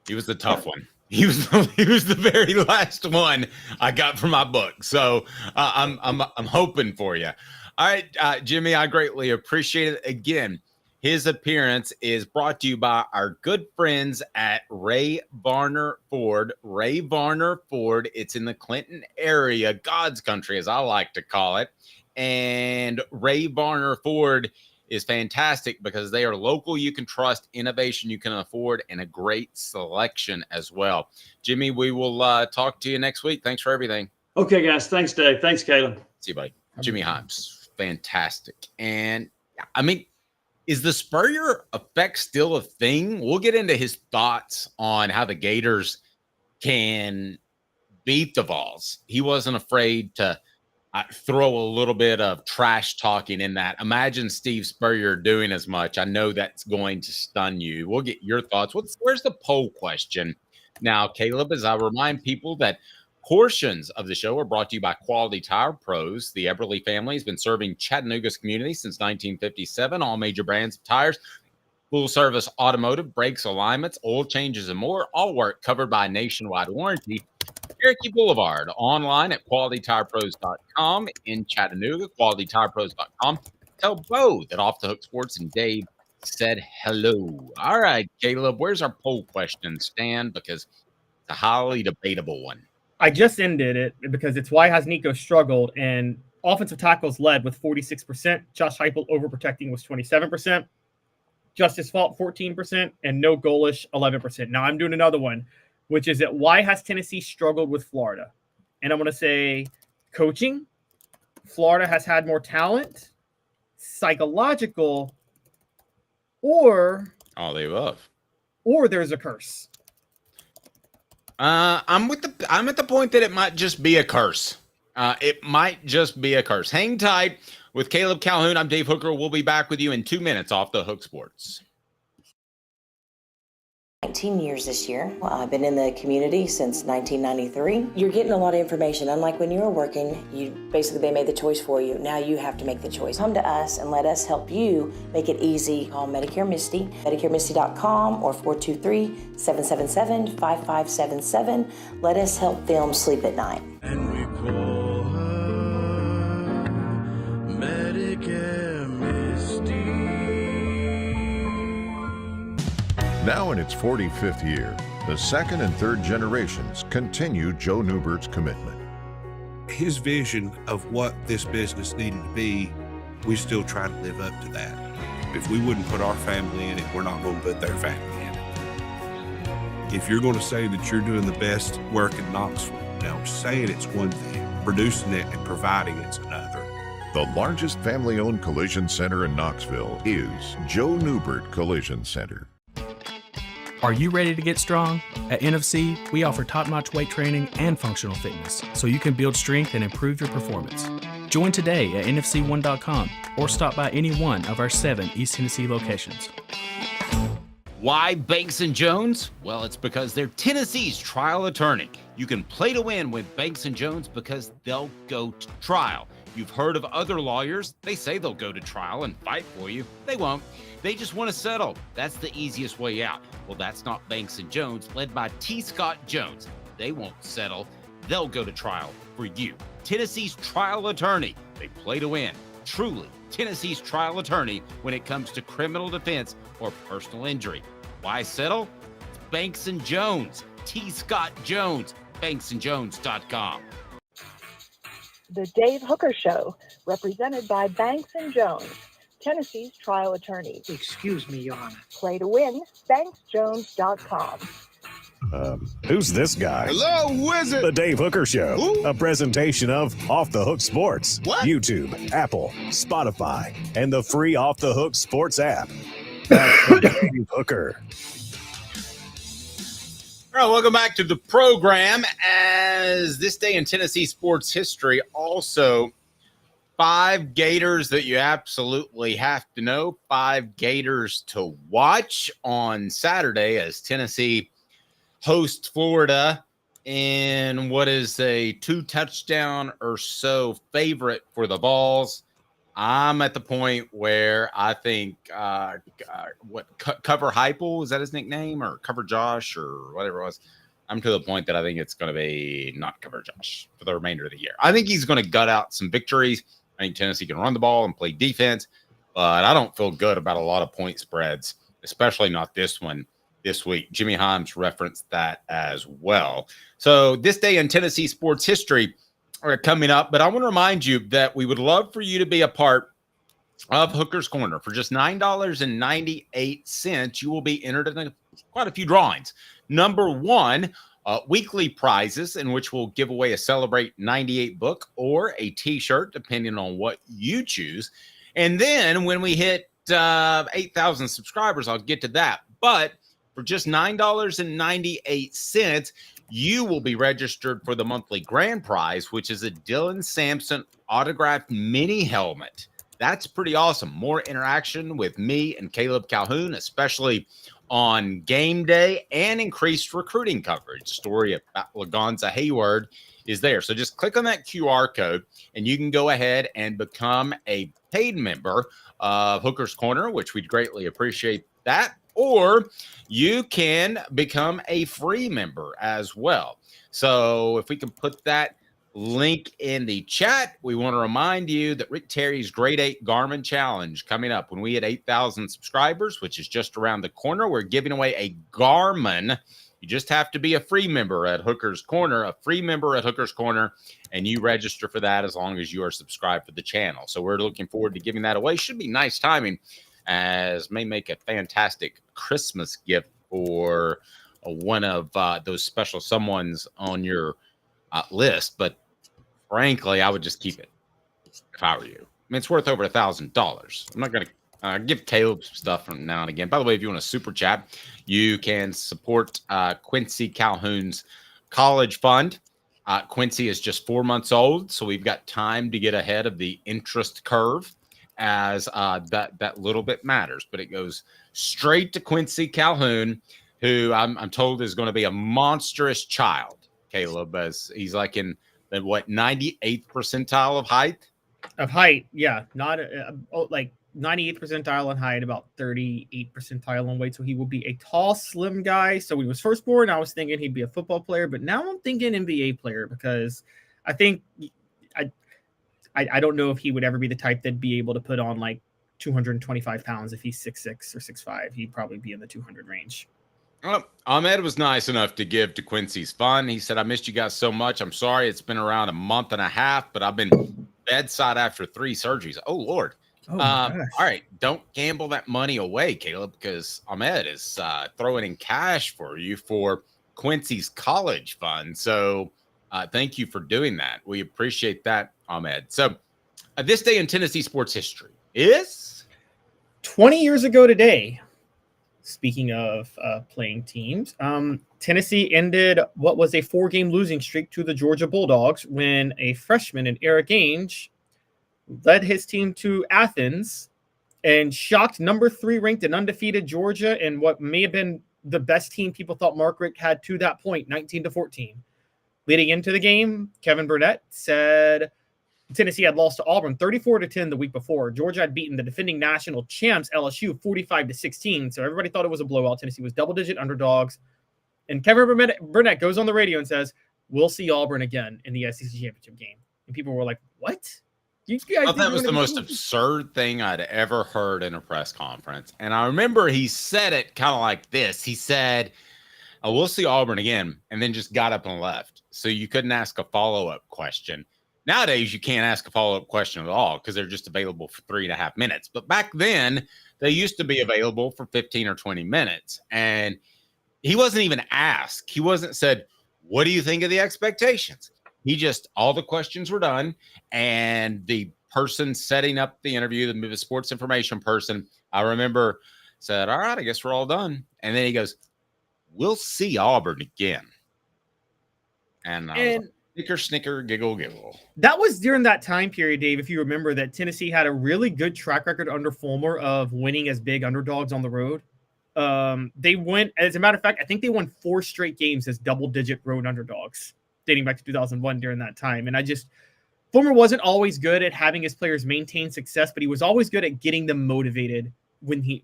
He was the tough one. He was the very last one I got from my book. So I'm hoping for you. All right, Jimmy, I greatly appreciate it. Again, his appearance is brought to you by our good friends at Ray Varner Ford. Ray Varner Ford, it's in the Clinton area, God's country, as I like to call it. And Ray Varner Ford is fantastic because they are local, you can trust, innovation you can afford, and a great selection as well. Jimmy, we will talk to you next week. Thanks for everything. Okay, guys. Thanks, Dave. Thanks, Caleb. See you, buddy. Jimmy Hyams, fantastic. And, I mean, is the Spurrier effect still a thing? We'll get into his thoughts on how the Gators can beat the Vols. He wasn't afraid to throw a little bit of trash talking in that. Imagine Steve Spurrier doing as much. I know that's going to stun you. We'll get your thoughts. Where's the poll question? Now, Caleb, as I remind people that portions of the show are brought to you by Quality Tire Pros. The Eberle family has been serving Chattanooga's community since 1957. All major brands of tires, full service automotive, brakes, alignments, oil changes, and more. All work covered by a nationwide warranty. Cherokee Blvd, online at qualitytirepros.com. In Chattanooga, qualitytirepros.com. Tell Bo that Off the Hook Sports and Dave said hello. All right, Caleb, where's our poll question stand? Because it's a highly debatable one. I just ended it because it's why has Nico struggled, and offensive tackles led with 46%. Josh Heupel overprotecting was 27%. Justice Fault 14%, and no goalish 11%. Now I'm doing another one, which is that why has Tennessee struggled with Florida? And I'm going to say coaching. Florida has had more talent, psychological, or all the above, or there's a curse. I'm at the point that it might just be a curse. It might just be a curse. Hang tight with Caleb Calhoun. I'm Dave Hooker. We'll be back with you in 2 minutes off the Hook Sports. 19 years this year. I've been in the community since 1993. You're getting a lot of information. Unlike when you were working, they made the choice for you. Now you have to make the choice. Come to us and let us help you make it easy. Call Medicare Misty, MedicareMisty.com or 423-777-5577. Let us help them sleep at night. And we call her Medicare Misty. Now in its 45th year, the second and third generations continue Joe Neubert's commitment. His vision of what this business needed to be, we still try to live up to that. If we wouldn't put our family in it, we're not going to put their family in it. If you're going to say that you're doing the best work in Knoxville, Now, saying it's one thing, producing it and providing it's another. The largest family-owned collision center in Knoxville is Joe Neubert Collision Center. Are you ready to get strong? At NFC, we offer top-notch weight training and functional fitness, so you can build strength and improve your performance. Join today at nfc1.com or stop by any one of our 7 East Tennessee locations. Why Banks & Jones? Well, it's because they're Tennessee's trial attorney. You can play to win with Banks & Jones because they'll go to trial. You've heard of other lawyers. They say they'll go to trial and fight for you. They won't. They just want to settle. That's the easiest way out. Well, that's not Banks & Jones, led by T. Scott Jones. They won't settle. They'll go to trial for you. Tennessee's trial attorney. They play to win. Truly, Tennessee's trial attorney when it comes to criminal defense or personal injury. Why settle? It's Banks & Jones. T. Scott Jones. BanksandJones.com. The Dave Hooker Show, represented by Banks & Jones, Tennessee's trial attorney. Excuse me, Your Honor. Play to win, BanksJones.com. Who's this guy? Hello, wizard. The Dave Hooker Show, Who? a presentation of Off the Hook Sports, What? YouTube, Apple, Spotify, and the free Off the Hook Sports app. That's the Dave Hooker. All right, welcome back to the program. As this day in Tennessee sports history, also 5 Gators that you absolutely have to know, 5 Gators to watch on Saturday as Tennessee hosts Florida in what is a 2-touchdown or so favorite for the Vols. I'm at the point where I think Cover Heupel, is that his nickname, or Cover Josh or whatever it was? I'm to the point that I think it's going to be not Cover Josh for the remainder of the year. I think he's going to gut out some victories. I think Tennessee can run the ball and play defense, but I don't feel good about a lot of point spreads, especially not this one this week. Jimmy Hyams referenced that as well. So this day in Tennessee sports history are coming up, but I want to remind you that we would love for you to be a part of Hooker's Corner. For just $9.98, you will be entered in quite a few drawings. Number 1, weekly prizes in which we'll give away a Celebrate 98 book or a t-shirt, depending on what you choose. And then when we hit 8,000 subscribers, I'll get to that. But for just $9.98, you will be registered for the monthly grand prize, which is a Dylan Sampson autographed mini helmet. That's pretty awesome. More interaction with me and Caleb Calhoun, especially on game day, and increased recruiting coverage. Story about Lagonza Hayward is there. So just click on that QR code and you can go ahead and become a paid member of Hooker's Corner, which we'd greatly appreciate that. Or you can become a free member as well. So if we can put that link in the chat, we want to remind you that Rick Terry's Grade 8 Garmin Challenge coming up when we hit 8,000 subscribers, which is just around the corner. We're giving away a Garmin. You just have to be a free member at Hooker's Corner, and you register for that as long as you are subscribed for the channel. So we're looking forward to giving that away. Should be nice timing, as may make a fantastic Christmas gift for one of those special someones on your list. But frankly, I would just keep it if I were you. I mean, it's worth over $1,000. I'm not going to give Caleb some stuff from now and again. By the way, if you want a super chat, you can support Quincy Calhoun's college fund. Quincy is just 4 months old, so we've got time to get ahead of the interest curve, as that little bit matters. But it goes straight to Quincy Calhoun, who I'm told is going to be a monstrous child, Caleb, as he's like in the 98th percentile of height. Yeah, not like 98th percentile in height, about 38th percentile in weight. So he will be a tall, slim guy. So when he was first born, I was thinking he'd be a football player, but now I'm thinking NBA player, because I think I don't know if he would ever be the type that'd be able to put on like 225 pounds. If he's 6'6" or 6'5", he'd probably be in the 200 range. Ahmed was nice enough to give to Quincy's fund. He said, I missed you guys so much. I'm sorry. It's been around a month and a half, but I've been bedside after 3 surgeries. Oh, Lord. All right. Don't gamble that money away, Caleb, because Ahmed is throwing in cash for you for Quincy's college fund. So Thank you for doing that. We appreciate that, Ahmed. So this day in Tennessee sports history is 20 years ago today. Speaking of playing teams, Tennessee ended what was a 4-game losing streak to the Georgia Bulldogs when a freshman in Eric Ainge led his team to Athens and shocked number 3 ranked and undefeated Georgia and what may have been the best team people thought Mark Richt had to that point, 19-14. Leading into the game, Kevin Burnett said Tennessee had lost to Auburn 34-10 the week before. Georgia had beaten the defending national champs LSU 45-16. So everybody thought it was a blowout. Tennessee was double-digit underdogs. And Kevin Burnett goes on the radio and says, "We'll see Auburn again in the SEC championship game." And people were like, "What?" You guys I thought that was the most absurd thing I'd ever heard in a press conference. And I remember he said it kind of like this. He said, "Oh, we'll see Auburn again," and then just got up and left. So you couldn't ask a follow-up question. Nowadays, you can't ask a follow-up question at all because they're just available for 3.5 minutes. But back then, they used to be available for 15 or 20 minutes. And he wasn't even asked. He wasn't said, "What do you think of the expectations?" He just, all the questions were done. And the person setting up the interview, the sports information person, I remember said, "All right, I guess we're all done." And then he goes, "We'll see Auburn again." And I was like, snicker, giggle, giggle. That was during that time period, Dave, if you remember, that Tennessee had a really good track record under Fulmer of winning as big underdogs on the road. They went, as a matter of fact, I think they won 4 straight games as double-digit road underdogs, dating back to 2001 during that time. And Fulmer wasn't always good at having his players maintain success, but he was always good at getting them motivated when he,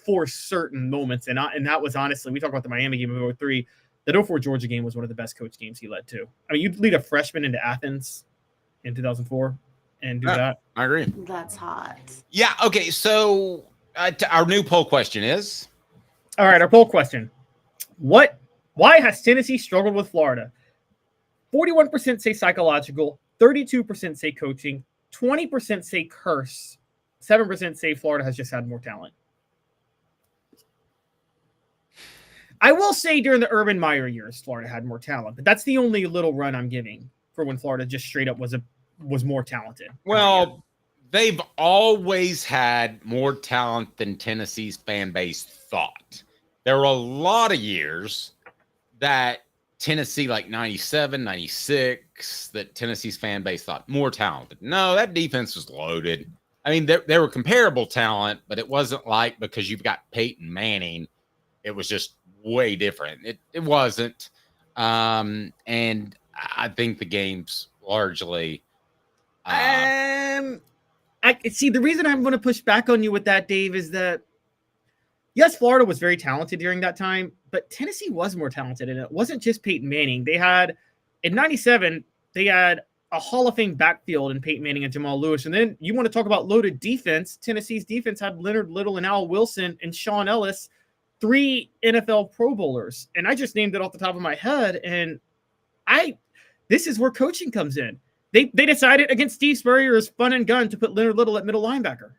for certain moments. And that was honestly, we talk about the Miami game of 2003. The 2004 Georgia game was one of the best coach games he led to. I mean, you'd lead a freshman into Athens in 2004 and do that. I agree. That's hot. Yeah. Okay. So our new poll question is. All right. Our poll question. Why has Tennessee struggled with Florida? 41% say psychological, 32% say coaching, 20% say curse, 7% say Florida has just had more talent. I will say during the Urban Meyer years, Florida had more talent, but that's the only little run I'm giving for when Florida just straight up was more talented. Well, they've always had more talent than Tennessee's fan base thought. There were a lot of years that Tennessee, like 97, 96, that Tennessee's fan base thought more talented. No, that defense was loaded. I mean, they were comparable talent, but it wasn't like because you've got Peyton Manning, it was just way different. It wasn't. And I think the game's largely. I see. The reason I'm going to push back on you with that, Dave, is that yes, Florida was very talented during that time, but Tennessee was more talented, and it wasn't just Peyton Manning. They had in '97, they had a Hall of Fame backfield in Peyton Manning and Jamal Lewis. And then you want to talk about loaded defense. Tennessee's defense had Leonard Little and Al Wilson and Sean Ellis, 3 NFL Pro Bowlers. And I just named it off the top of my head. And this is where coaching comes in. They decided against Steve Spurrier's fun and gun to put Leonard Little at middle linebacker.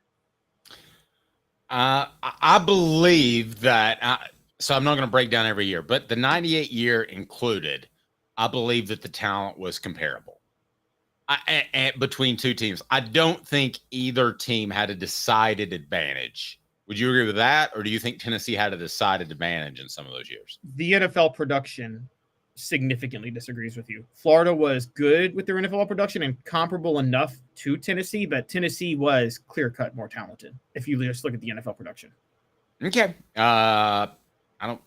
I believe that, so I'm not going to break down every year, but the 98 year included, I believe that the talent was comparable. Between two teams. I don't think either team had a decided advantage. Would you agree with that? Or do you think Tennessee had a decided advantage in some of those years? The NFL production significantly disagrees with you. Florida was good with their NFL production and comparable enough to Tennessee, but Tennessee was clear-cut more talented if you just look at the NFL production. Okay. I don't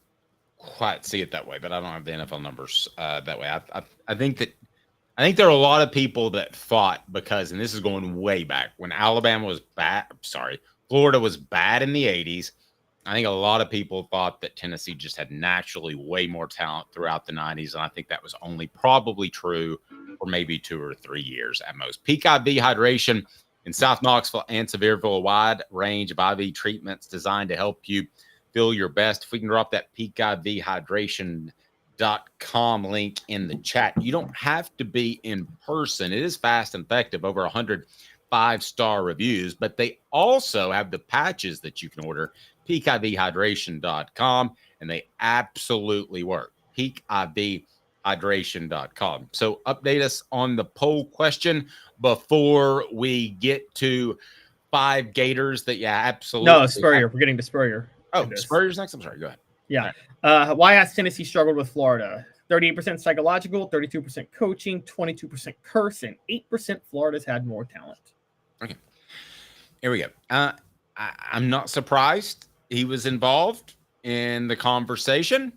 quite see it that way, but I don't have the NFL numbers that way. I think there are a lot of people that thought because, and this is going way back, when Alabama was bad, Florida was bad in the 80s. I think a lot of people thought that Tennessee just had naturally way more talent throughout the 90s, and I think that was only probably true for maybe 2 or 3 years at most. Peak IV hydration in South Knoxville and Sevierville, a wide range of IV treatments designed to help you feel your best. If we can drop that Peak IV hydration.com link in the chat. You don't have to be in person. It is fast and effective, over 100 5-star reviews, but they also have the patches that you can order, peakivhydration.com, and they absolutely work. Peak IV hydration.com. So update us on the poll question before we get to 5 Gators that absolutely. No, Spurrier. We're getting to Spurrier. Oh, Spurrier's next. I'm sorry. Go ahead. Yeah. Why has Tennessee struggled with Florida? 38% psychological, 32% coaching, 22% curse, and 8% Florida's had more talent. Okay. Here we go. I'm not surprised he was involved in the conversation,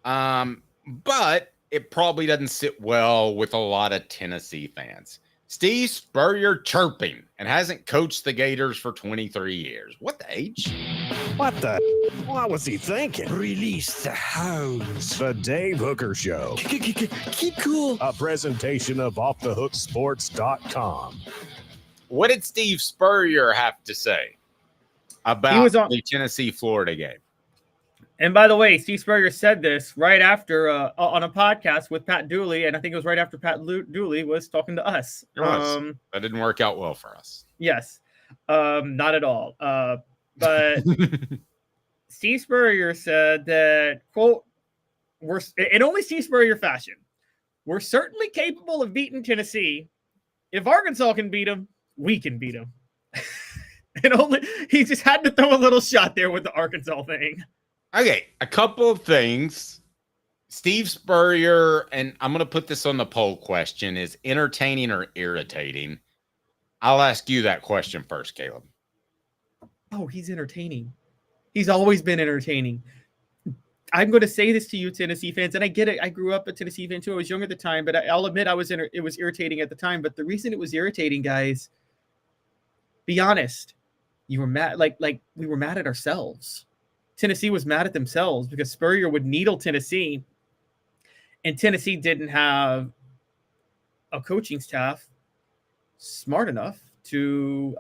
but it probably doesn't sit well with a lot of Tennessee fans. Steve Spurrier chirping and hasn't coached the Gators for 23 years. What the H? What the? What was he thinking? Release the hounds. The Dave Hooker Show. Keep cool. A presentation of OffTheHookSports.com. What did Steve Spurrier have to say about the Tennessee-Florida game? And by the way, Steve Spurrier said this right after on a podcast with Pat Dooley, and I think it was right after Pat Dooley was talking to us. That didn't work out well for us. Yes, not at all. But Steve Spurrier said that, quote, "We're in only Steve Spurrier fashion. We're certainly capable of beating Tennessee. If Arkansas can beat them, we can beat them." And only he just had to throw a little shot there with the Arkansas thing. Okay, a couple of things. Steve Spurrier, and I'm going to put this on the poll question, is entertaining or irritating? I'll ask you that question first, Caleb. Oh, he's entertaining. He's always been entertaining. I'm going to say this to you, Tennessee fans, and I get it. I grew up a Tennessee fan too. I was young at the time, but I'll admit it was irritating at the time. But the reason it was irritating, guys, be honest, you were mad. Like we were mad at ourselves. Tennessee was mad at themselves because Spurrier would needle Tennessee, and Tennessee didn't have a coaching staff smart enough to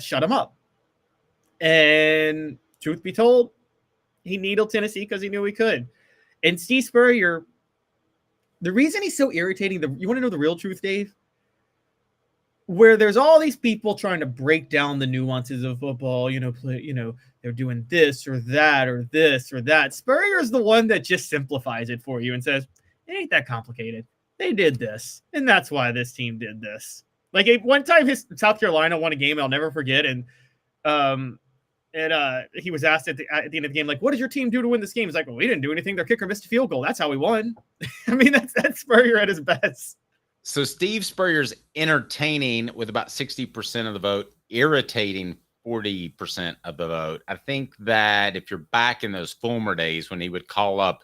shut him up. And truth be told, he needled Tennessee because he knew he could. And Steve Spurrier, the reason he's so irritating, you want to know the real truth, Dave? Where there's all these people trying to break down the nuances of football, they're doing this or that or this or that. Spurrier is the one that just simplifies it for you and says, it ain't that complicated. They did this, and that's why this team did this. Like one time his South Carolina won a game I'll never forget, and he was asked at the end of the game, like, what did your team do to win this game? He's like, well, we didn't do anything. Their kicker missed a field goal. That's how we won. I mean, that's Spurrier at his best. So Steve Spurrier's entertaining with about 60% of the vote, irritating 40% of the vote. I think that if you're back in those former days when he would call up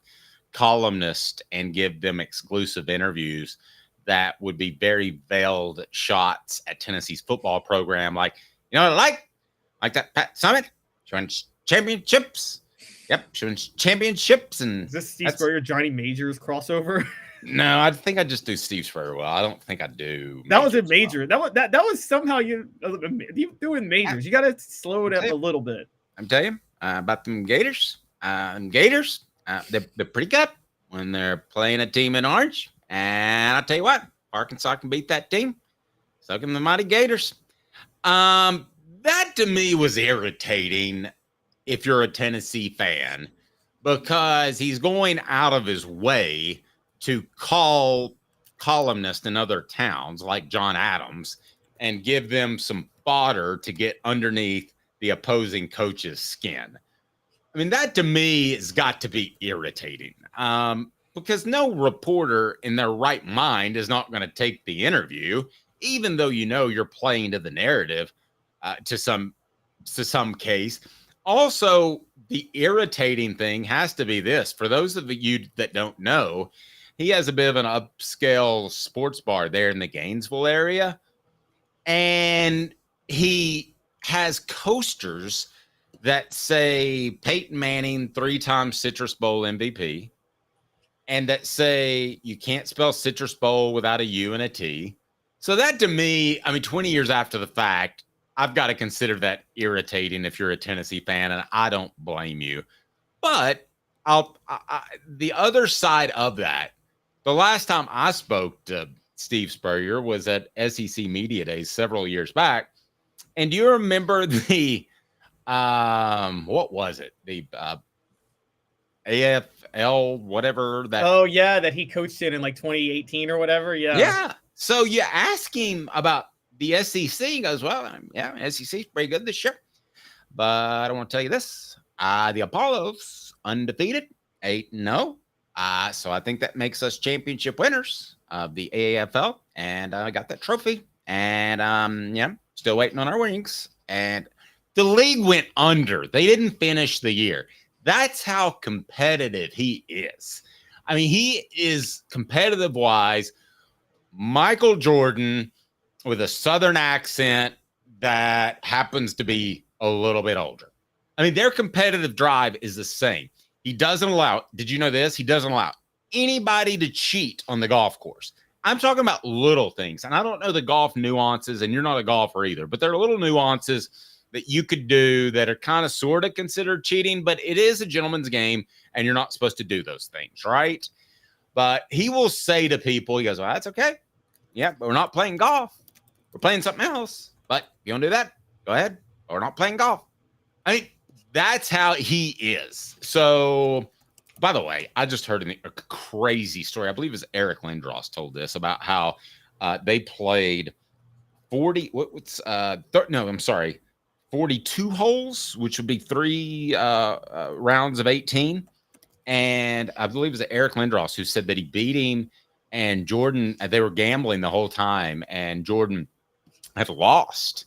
columnists and give them exclusive interviews, that would be very veiled shots at Tennessee's football program. Like, you know what I like that Pat Summit? She wins championships. Yep, she wins championships. And is this Steve Spurrier, Johnny Majors crossover? No, I think I just do Steve Spurrier well. I don't think I do. That was a major. Well. That was somehow you doing majors. You got to slow it up a little bit. I'm telling you about them Gators. Gators, they're pretty good when they're playing a team in orange. And I'll tell you what, Arkansas can beat that team. So can the mighty Gators. That to me was irritating if you're a Tennessee fan, because he's going out of his way to call columnists in other towns like John Adams and give them some fodder to get underneath the opposing coach's skin. I mean, that to me has got to be irritating, because no reporter in their right mind is not going to take the interview, even though you're playing to the narrative to some case. Also, the irritating thing has to be this. For those of you that don't know, he has a bit of an upscale sports bar there in the Gainesville area. And he has coasters that say Peyton Manning 3-time Citrus Bowl MVP, and that say you can't spell Citrus Bowl without a U and a T. So that to me, I mean, 20 years after the fact, I've got to consider that irritating if you're a Tennessee fan, and I don't blame you. But the other side of that, the last time I spoke to Steve Spurrier was at SEC Media Days several years back. And do you remember the what was it? The AFL, whatever that. Oh yeah, that he coached in like 2018 or whatever. Yeah. Yeah. So you ask him about the SEC. He goes, well, yeah, SEC is pretty good this year. But I don't want to tell you this. The Apollos, undefeated, 8-0. So I think that makes us championship winners of the AAFL. And I got that trophy. And yeah, still waiting on our wings. And the league went under. They didn't finish the year. That's how competitive he is. I mean, he is competitive-wise Michael Jordan with a Southern accent that happens to be a little bit older. I mean, their competitive drive is the same. He doesn't allow, did you know this? He doesn't allow anybody to cheat on the golf course. I'm talking about little things, and I don't know the golf nuances, and you're not a golfer either, but there are little nuances that you could do that are kind of sort of considered cheating, but it is a gentleman's game, and you're not supposed to do those things, right? But he will say to people, he goes, well, that's okay. Yeah, but we're not playing golf. We're playing something else. But if you want to do that, go ahead. But we're not playing golf. I mean, that's how he is. So, by the way, I just heard a crazy story. I believe it was Eric Lindros told this about how they played 42 holes, which would be 3 rounds of 18. And I believe it was Eric Lindros who said that he beat him and Jordan, they were gambling the whole time and Jordan had lost.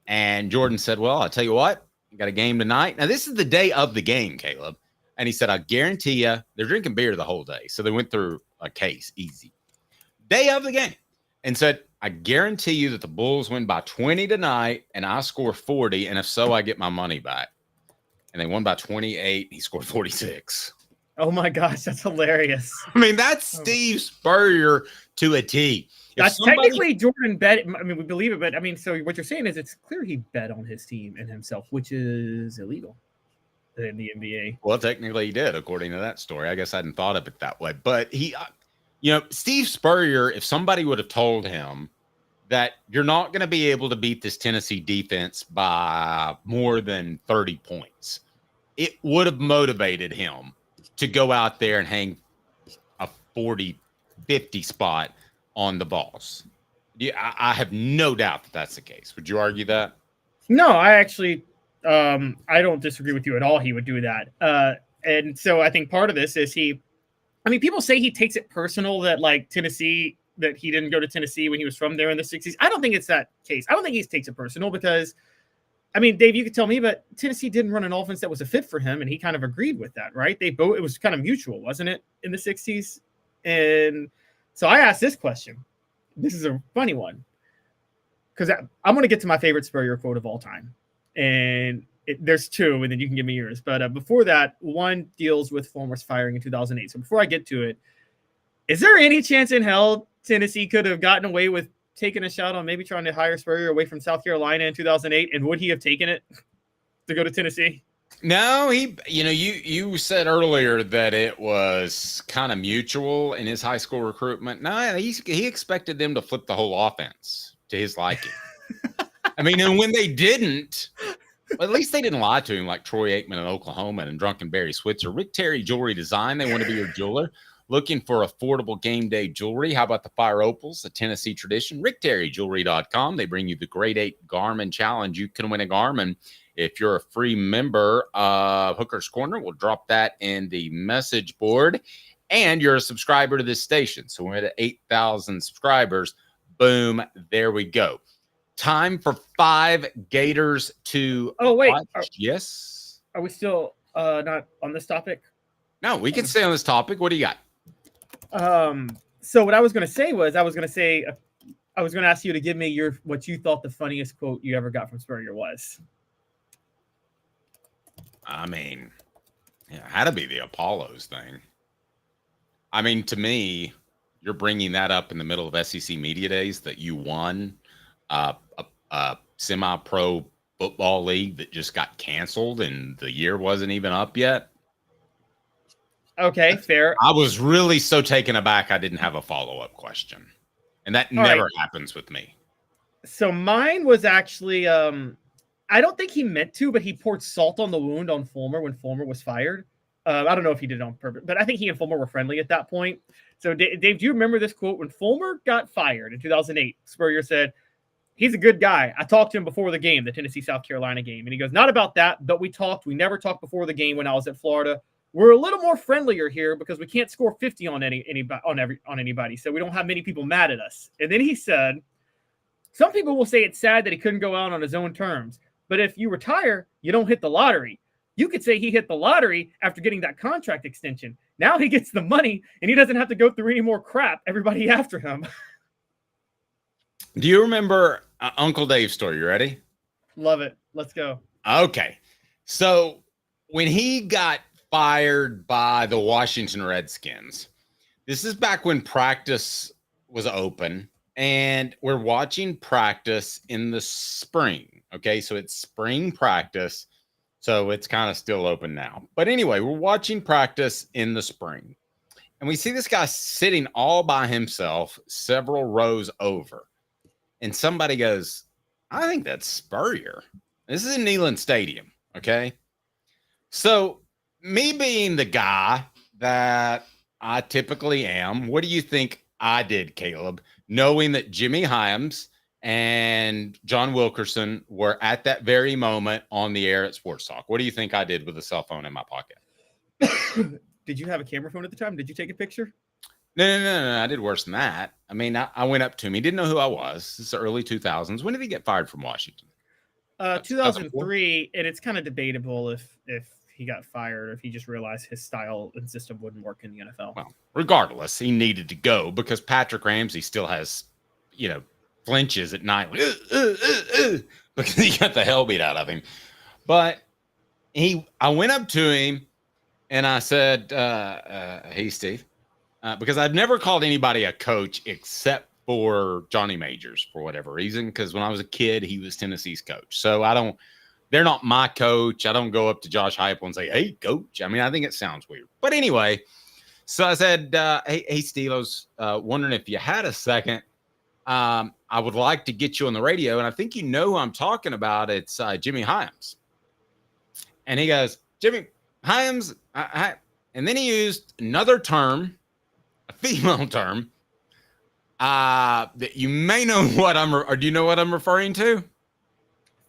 And Jordan said, well, I'll tell you what, you got a game tonight. Now, this is the day of the game, Caleb. And he said, I guarantee you, they're drinking beer the whole day. So they went through a case easy. Day of the game. And said, I guarantee you that the Bulls win by 20 tonight and I score 40. And if so, I get my money back. And they won by 28. He scored 46. Oh my gosh, that's hilarious. I mean, that's Steve Spurrier to a T. That's technically Jordan bet. I mean, we believe it, but I mean, so what you're saying is it's clear he bet on his team and himself, which is illegal in the NBA. Well, technically he did, according to that story. I guess I hadn't thought of it that way. But he, Steve Spurrier, if somebody would have told him that you're not going to be able to beat this Tennessee defense by more than 30 points, it would have motivated him to go out there and hang a 40, 50 spot on the Vols. Yeah, I have no doubt that that's the case. Would you argue that? No, I actually, I don't disagree with you at all. He would do that. And so I think part of this is people say he takes it personal that like Tennessee, that he didn't go to Tennessee when he was from there in the 60s. I don't think it's that case. I don't think he takes it personal because, I mean, Dave, you could tell me, but Tennessee didn't run an offense that was a fit for him, and he kind of agreed with that, right? It was kind of mutual, wasn't it, in the 60s? And so I asked this question. This is a funny one because I'm going to get to my favorite Spurrier quote of all time. And there's 2, and then you can give me yours. But before that, one deals with Fulmer's firing in 2008. So before I get to it, is there any chance in hell Tennessee could have gotten away with taking a shot on maybe trying to hire Spurrier away from South Carolina in 2008? And would he have taken it to go to Tennessee? No, you said earlier that it was kind of mutual in his high school recruitment. No, he expected them to flip the whole offense to his liking. I mean, and when they didn't, well, at least they didn't lie to him like Troy Aikman in Oklahoma and Drunken Barry Switzer. Rick Terry Jewelry Design, they want to be your jeweler. Looking for affordable game day jewelry? How about the Fire Opals, a Tennessee tradition? RickTerryJewelry.com. They bring you the Grade 8 Garmin Challenge. You can win a Garmin if you're a free member of Hooker's Corner. We'll drop that in the message board. And you're a subscriber to this station. So we're at 8,000 subscribers. Boom. There we go. Time for 5 Gators to watch. Yes? Are we still not on this topic? No, we can stay on this topic. What do you got? So what I was going to say was, I was going to ask you to give me what you thought the funniest quote you ever got from Spurrier was. I mean, it had to be the Apollos thing. I mean, to me, you're bringing that up in the middle of SEC Media Days that you won a semi-pro football league that just got canceled and the year wasn't even up yet. Okay, fair. I was really so taken aback I didn't have a follow-up question. And that never happens with me. So mine was actually, I don't think he meant to, but he poured salt on the wound on Fulmer when Fulmer was fired. I don't know if he did it on purpose, but I think he and Fulmer were friendly at that point. So, Dave, do you remember this quote? When Fulmer got fired in 2008, Spurrier said, "He's a good guy. I talked to him before the game, the Tennessee-South Carolina game." And he goes, "Not about that, but we talked. We never talked before the game when I was at Florida. We're a little more friendlier here because we can't score 50 on anybody, so we don't have many people mad at us." And then he said, "Some people will say it's sad that he couldn't go out on his own terms, but if you retire, you don't hit the lottery. You could say he hit the lottery after getting that contract extension. Now he gets the money, and he doesn't have to go through any more crap, everybody after him." Do you remember Uncle Dave's story? You ready? Love it. Let's go. Okay. So when he got fired by the Washington Redskins, this is back when practice was open, and we're watching practice in the spring. Okay. So it's spring practice. So it's kind of still open now. But anyway, we're watching practice in the spring, and we see this guy sitting all by himself several rows over. And somebody goes, "I think that's Spurrier." This is in Neyland Stadium, okay? So me being the guy that I typically am, what do you think I did, Caleb? Knowing that Jimmy Hyams and John Wilkerson were at that very moment on the air at Sports Talk. What do you think I did with a cell phone in my pocket? Did you have a camera phone at the time? Did you take a picture? No. I did worse than that. I mean, I went up to him. He didn't know who I was. This is the early 2000s. When did he get fired from Washington? 2003, and it's kind of debatable if he got fired or if he just realized his style and system wouldn't work in the NFL. Well, regardless, he needed to go because Patrick Ramsey still has, flinches at night because he got the hell beat out of him. But I went up to him and I said, "Hey, Steve," because I've never called anybody a coach except for Johnny Majors for whatever reason. Because when I was a kid, he was Tennessee's coach. So they're not my coach. I don't go up to Josh Heupel and say, "Hey, coach." I mean, I think it sounds weird. But anyway, so I said, hey, Steve, I was wondering if you had a second. I would like to get you on the radio, and I think you know who I'm talking about. It's Jimmy Hyams. And he goes, "Jimmy Hyams," and then he used another term, a female term, that you may know or do you know what I'm referring to?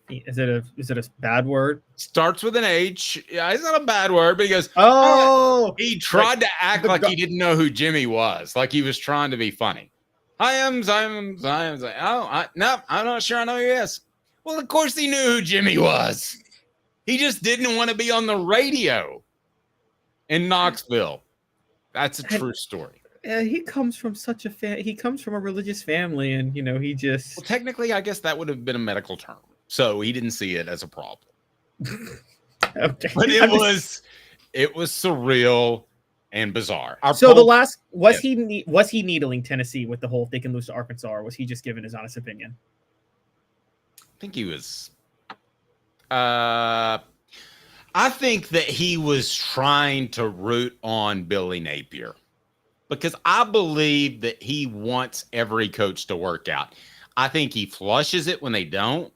Is it a bad word? Starts with an H. Yeah, it's not a bad word, but he goes, "Oh." He tried to act like he didn't know who Jimmy was, like he was trying to be funny. Hyams. Like, no, I'm not sure I know who he is. Well, of course he knew who Jimmy was. He just didn't want to be on the radio in Knoxville. That's a true story. He comes from he comes from a religious family, and he just. Well, technically, I guess that would have been a medical term, so he didn't see it as a problem. Okay. But it was surreal and bizarre. Was he needling Tennessee with the whole "they can lose to Arkansas," or was he just giving his honest opinion? I think he was. I think that he was trying to root on Billy Napier because I believe that he wants every coach to work out. I think he flushes it when they don't,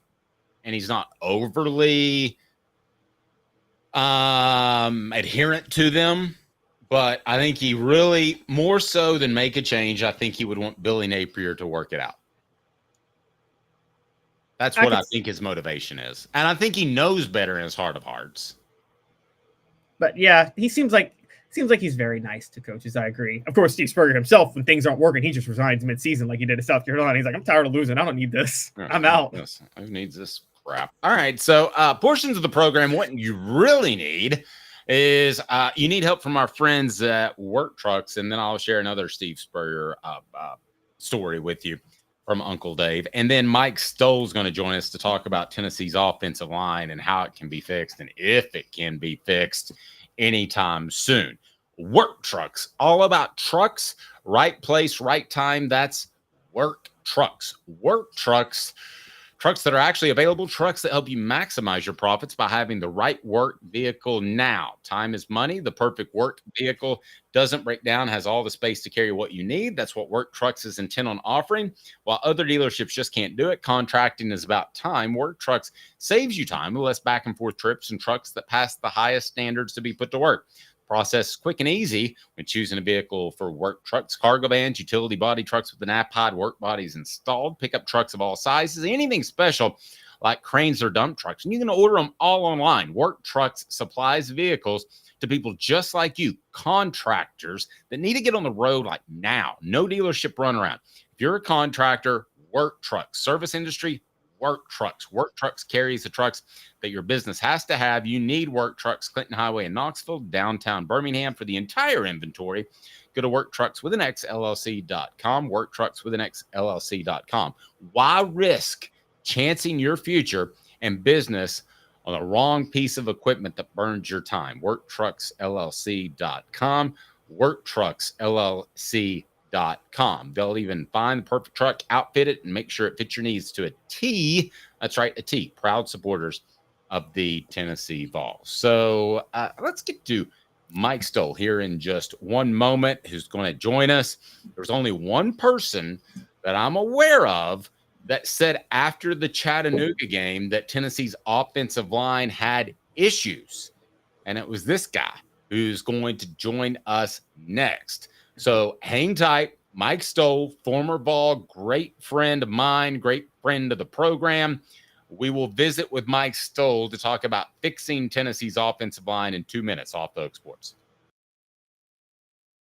and he's not overly adherent to them. But I think he really, more so than make a change, I think he would want Billy Napier to work it out. That's what I think his motivation is. And I think he knows better in his heart of hearts. But yeah, he seems like he's very nice to coaches. I agree. Of course, Steve Spurrier himself, when things aren't working, he just resigns mid-season like he did at South Carolina. He's like, "I'm tired of losing. I don't need this. I'm out." Yes, who needs this crap? All right. So portions of the program, what you really need is you need help from our friends at Work Trucks. And then I'll share another Steve Spurrier story with you from Uncle Dave. And then Mike Stoll's going to join us to talk about Tennessee's offensive line and how it can be fixed and if it can be fixed anytime soon. Work Trucks, all about trucks, right place, right time. That's Work Trucks. Work Trucks. Trucks that are actually available, trucks that help you maximize your profits by having the right work vehicle now. Time is money. The perfect work vehicle doesn't break down, has all the space to carry what you need. That's what Work Trucks is intent on offering. While other dealerships just can't do it, contracting is about time. Work Trucks saves you time with less back and forth trips and trucks that pass the highest standards to be put to work. Process is quick and easy when choosing a vehicle for work trucks, cargo vans, utility body trucks with an apod, work bodies installed, pickup trucks of all sizes, anything special like cranes or dump trucks. And you can order them all online. Work Trucks supplies vehicles to people just like you, contractors that need to get on the road like now. No dealership runaround. If you're a contractor, Work Trucks. Service industry, Work Trucks. Work Trucks carries the trucks that your business has to have. You need Work Trucks, Clinton Highway in Knoxville, downtown Birmingham for the entire inventory. Go to worktruckswithanxllc.com, worktruckswithanxllc.com. Why risk chancing your future and business on the wrong piece of equipment that burns your time? Worktrucksllc.com, worktrucksllc.com. They'll even find the perfect truck, outfit it, and make sure it fits your needs to a T. That's right, a T. Proud supporters of the Tennessee Vols. So let's get to Mike Stoll here in just one moment, who's going to join us. There's only one person that I'm aware of that said after the Chattanooga game that Tennessee's offensive line had issues. And it was this guy who's going to join us next. So hang tight. Mike Stoll, former Vol, great friend of mine, great friend of the program. We will visit with Mike Stoll to talk about fixing Tennessee's offensive line in 2 minutes off the Hook Sports.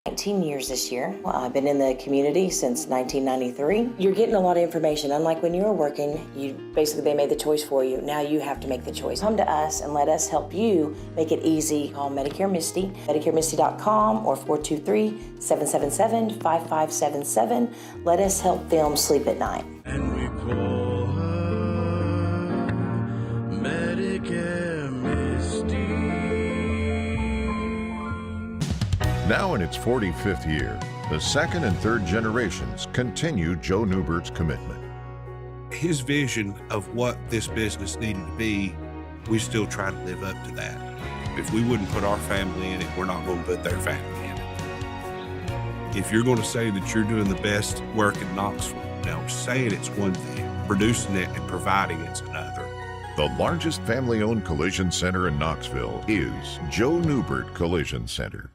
19 years this year. I've been in the community since 1993. You're getting a lot of information. Unlike when you were working, they made the choice for you. Now you have to make the choice. Come to us and let us help you make it easy. Call Medicare Misty, MedicareMisty.com or 423-777-5577. Let us help them sleep at night. And we call her Medicare Misty. Now in its 45th year, the second and third generations continue Joe Neubert's commitment. His vision of what this business needed to be, we still try to live up to that. If we wouldn't put our family in it, we're not going to put their family in it. If you're going to say that you're doing the best work in Knoxville, now saying it's one thing, producing it and providing it's another. The largest family-owned collision center in Knoxville is Joe Neubert Collision Center.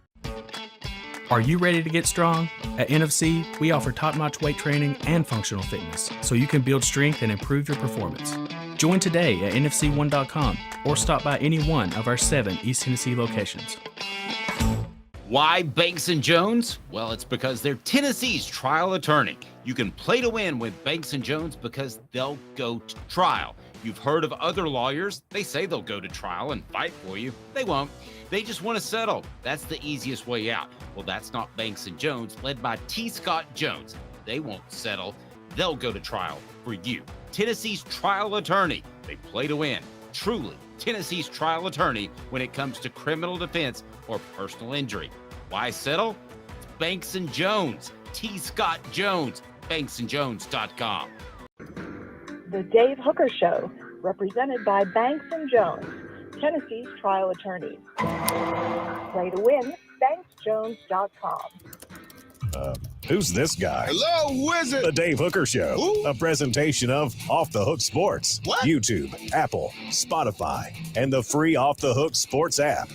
Are you ready to get strong? At NFC, we offer top-notch weight training and functional fitness so you can build strength and improve your performance. Join today at nfc1.com or stop by any one of our 7 East Tennessee locations. Why Banks & Jones? Well, it's because they're Tennessee's trial attorney. You can play to win with Banks & Jones because they'll go to trial. You've heard of other lawyers. They say they'll go to trial and fight for you. They won't. They just want to settle. That's the easiest way out. Well, that's not Banks & Jones, led by T. Scott Jones. They won't settle. They'll go to trial for you. Tennessee's trial attorney. They play to win. Truly, Tennessee's trial attorney when it comes to criminal defense or personal injury. Why settle? It's Banks & Jones. T. Scott Jones. BanksandJones.com. The Dave Hooker Show, represented by Banks & Jones, Tennessee's trial attorneys. Play to win, BanksJones.com. Who's this guy? Hello, who is it? The Dave Hooker Show, Who? a presentation of Off the Hook Sports, What? YouTube, Apple, Spotify, and the free Off the Hook Sports app.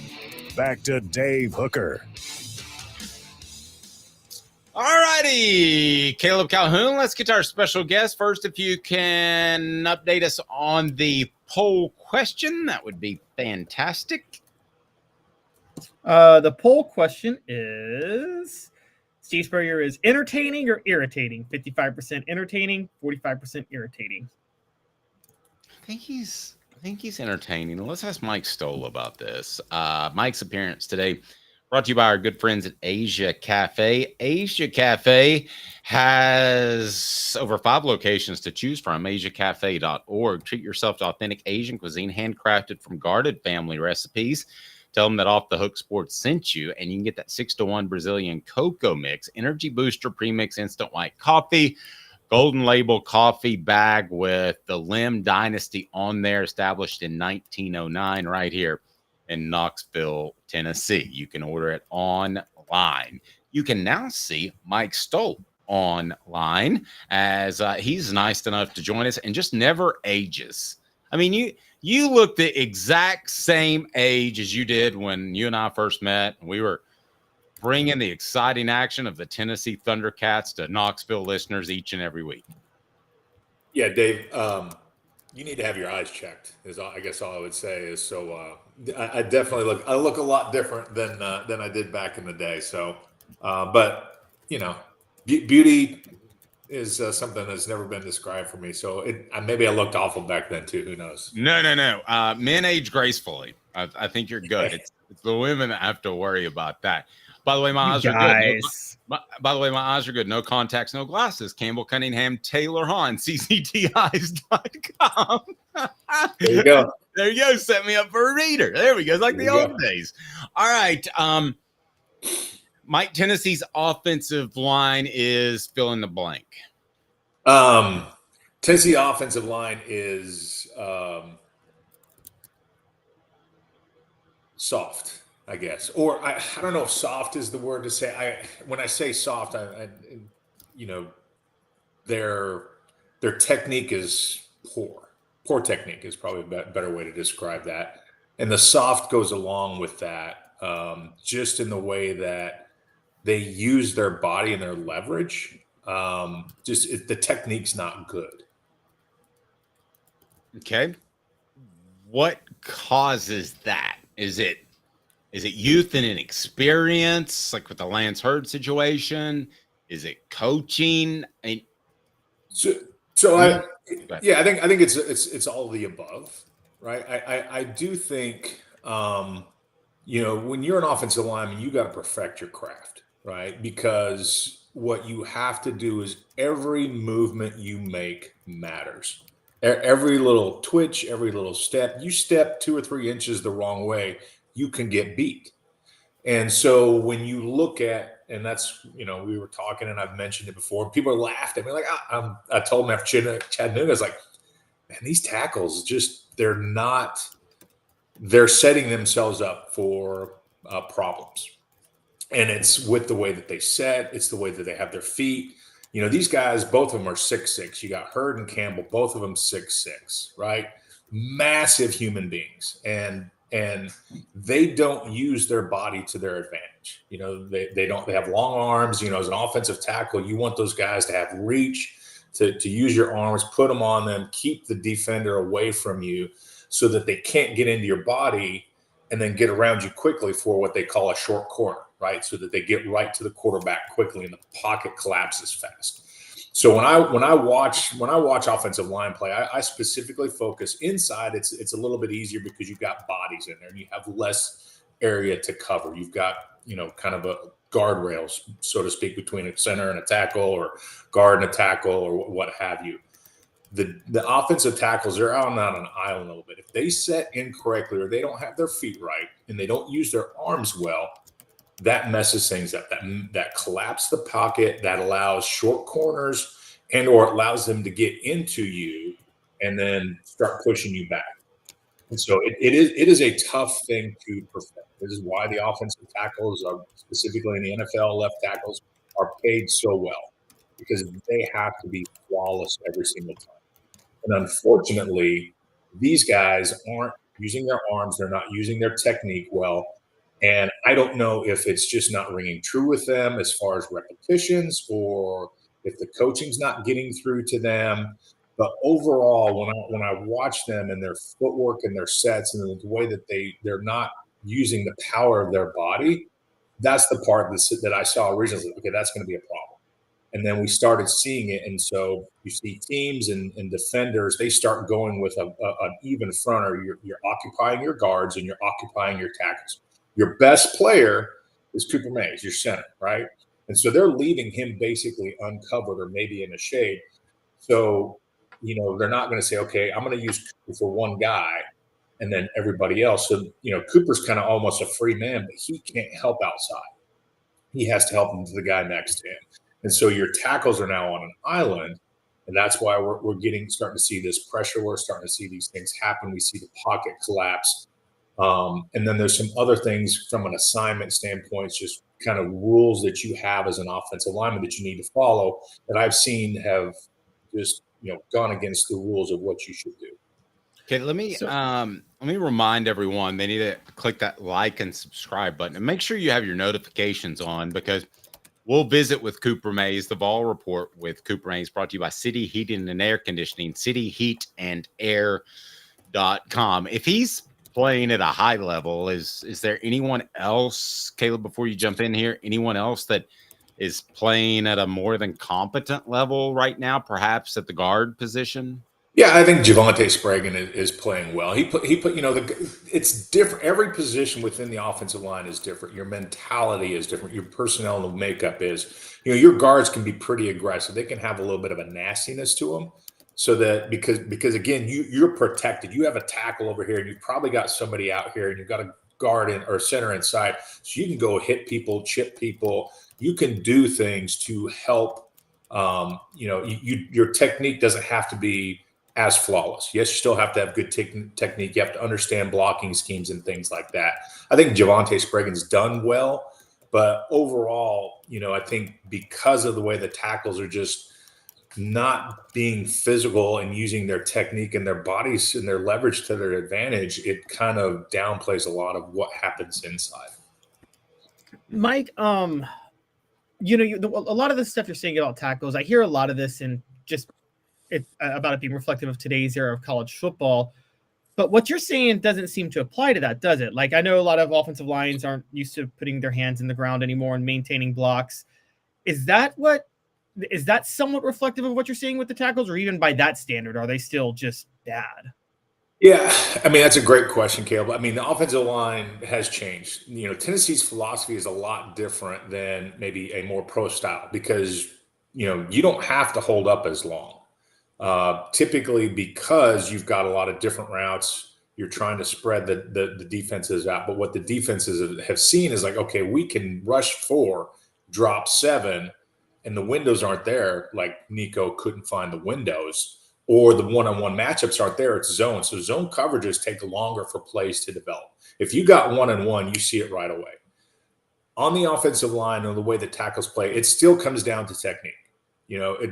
Back to Dave Hooker. All righty, Caleb Calhoun, let's get to our special guest. First, if you can update us on the poll question, that would be fantastic. The poll question is, Steve Spurrier is entertaining or irritating? 55% entertaining, 45% irritating. I think he's entertaining. Let's ask Mike Stoll about this. Mike's appearance today brought to you by our good friends at Asia Cafe. Asia Cafe has over 5 locations to choose from. AsiaCafe.org. Treat yourself to authentic Asian cuisine, handcrafted from guarded family recipes. Tell them that Off the Hook Sports sent you, and you can get that 6-to-1 Brazilian cocoa mix, energy booster premix instant white coffee, golden label coffee bag with the Lim Dynasty on there, established in 1909 right here in Knoxville, Tennessee. You can order it online. You can now see Mike Stoll online as he's nice enough to join us and just never ages. I mean, You look the exact same age as you did when you and I first met. We were bringing the exciting action of the Tennessee Thundercats to Knoxville listeners each and every week. Yeah, Dave, you need to have your eyes checked. I guess all I would say is so. I definitely look a lot different than I did back in the day. So, but beauty is something that's never been described for me. So maybe I looked awful back then too. Who knows? No. Men age gracefully. I think you're good. It's the women that have to worry about that. By the way, my eyes are good. By the way, my eyes are good. No contacts, no glasses. Campbell Cunningham, Taylor Hahn, ccteyes.com. There you go. There you go. Set me up for a reader. There we go. It's like the old days. All right. Mike, Tennessee's offensive line is fill in the blank. Tennessee offensive line is soft, I guess. Or I don't know if soft is the word to say. When I say soft, their technique is poor. Poor technique is probably a better way to describe that. And the soft goes along with that, just in the way that they use their body and their leverage. The technique's not good. Okay. What causes that? Is it youth and inexperience, like with the Lance Hurd situation? Is it coaching? I think it's all of the above, right? I do think when you're an offensive lineman, you got to perfect your craft, right? Because what you have to do is every movement you make matters. Every little twitch, every little step, you step 2 or 3 inches the wrong way, you can get beat. And so when you look at, and that's, we were talking and I've mentioned it before, people laughed at me like, I told them after Chattanooga, I was like, man, these tackles they're setting themselves up for problems. And it's with the way that they set, it's the way that they have their feet. These guys, both of them are 6'6". You got Hurd and Campbell, both of them 6'6", right? Massive human beings. And they don't use their body to their advantage. They have long arms. As an offensive tackle, you want those guys to have reach, to use your arms, put them on them, keep the defender away from you so that they can't get into your body and then get around you quickly for what they call a short corner, right? So that they get right to the quarterback quickly and the pocket collapses fast. So when I watch offensive line play, I specifically focus inside. It's a little bit easier because you've got bodies in there and you have less area to cover. You've got kind of a guardrails, so to speak, between a center and a tackle, or guard and a tackle, or what have you. The offensive tackles, they're out on an island a little bit. If they set incorrectly or they don't have their feet right and they don't use their arms well, that messes things up. That collapse the pocket, that allows short corners, and or allows them to get into you and then start pushing you back. And so it is a tough thing to perfect. This is why the offensive tackles are, specifically in the NFL, left tackles are paid so well, because they have to be flawless every single time. And unfortunately, these guys aren't using their arms. They're not using their technique well. And I don't know if it's just not ringing true with them as far as repetitions, or if the coaching's not getting through to them. But overall, when I watch them and their footwork and their sets and the way that they're not using the power of their body, that's the part that I saw originally. Okay, that's going to be a problem. And then we started seeing it. And so you see teams and defenders, they start going with an even fronter. You're occupying your guards and you're occupying your tackles. Your best player is Cooper Mays, your center, right? And so they're leaving him basically uncovered or maybe in a shade. So, they're not going to say, okay, I'm going to use Cooper for one guy and then everybody else. So, Cooper's kind of almost a free man, but he can't help outside. He has to help him to the guy next to him. And so your tackles are now on an island, and that's why we're starting to see this pressure. We're starting to see these things happen. We see the pocket collapse. And then there's some other things from an assignment standpoint, just kind of rules that you have as an offensive lineman that you need to follow that I've seen have just, gone against the rules of what you should do. Okay, let me remind everyone they need to click that like and subscribe button and make sure you have your notifications on, because we'll visit with Cooper Mays, the Vol Report with Cooper Mays, brought to you by City Heating and Air Conditioning, cityheatandair.com. If he's playing at a high level, is there anyone else, Caleb, before you jump in here, anyone else that is playing at a more than competent level right now, perhaps at the guard position? Yeah, I think Javonte Spragan is playing well. He put it's different. Every position within the offensive line is different. Your mentality is different. Your personnel and makeup is, your guards can be pretty aggressive. They can have a little bit of a nastiness to them, so that because again, you're protected. You have a tackle over here, and you've probably got somebody out here, and you've got a guard in or center inside, so you can go hit people, chip people. You can do things to help. Your technique doesn't have to be as flawless. Yes, you still have to have good technique. You have to understand blocking schemes and things like that. I think Javonte Spragan's done well, but overall, I think because of the way the tackles are just not being physical and using their technique and their bodies and their leverage to their advantage, it kind of downplays a lot of what happens inside. Mike, a lot of the stuff you're saying about tackles, I hear a lot of this in just about it being reflective of today's era of college football. But what you're saying doesn't seem to apply to that, does it? Like, I know a lot of offensive lines aren't used to putting their hands in the ground anymore and maintaining blocks. Is that somewhat reflective of what you're seeing with the tackles, or even by that standard, are they still just bad? Yeah, I mean, that's a great question, Caleb. I mean, the offensive line has changed. Tennessee's philosophy is a lot different than maybe a more pro style, because, you don't have to hold up as long. Typically, because you've got a lot of different routes, you're trying to spread the defenses out. But what the defenses have seen is like, okay, we can rush 4, drop 7, and the windows aren't there. Like Nico couldn't find the windows, or the one-on-one matchups aren't there. It's zone. So zone coverages take longer for plays to develop. If you got 1-on-1, you see it right away. On the offensive line, or the way the tackles play, it still comes down to technique.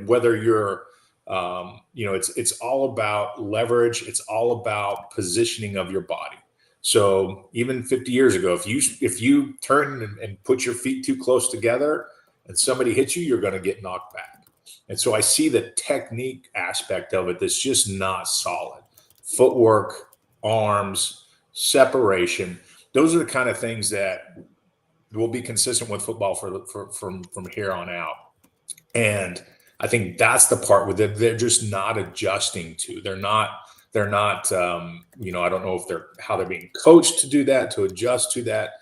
Whether you're it's all about leverage. It's all about positioning of your body. So even 50 years ago, if you turn and put your feet too close together and somebody hits you, you're going to get knocked back. And so I see the technique aspect of it that's just not solid. Footwork, arms, separation. Those are the kind of things that will be consistent with football from here on out. And I think that's the part where they're just not adjusting to. They're not. I don't know if how they're being coached to do that, to adjust to that,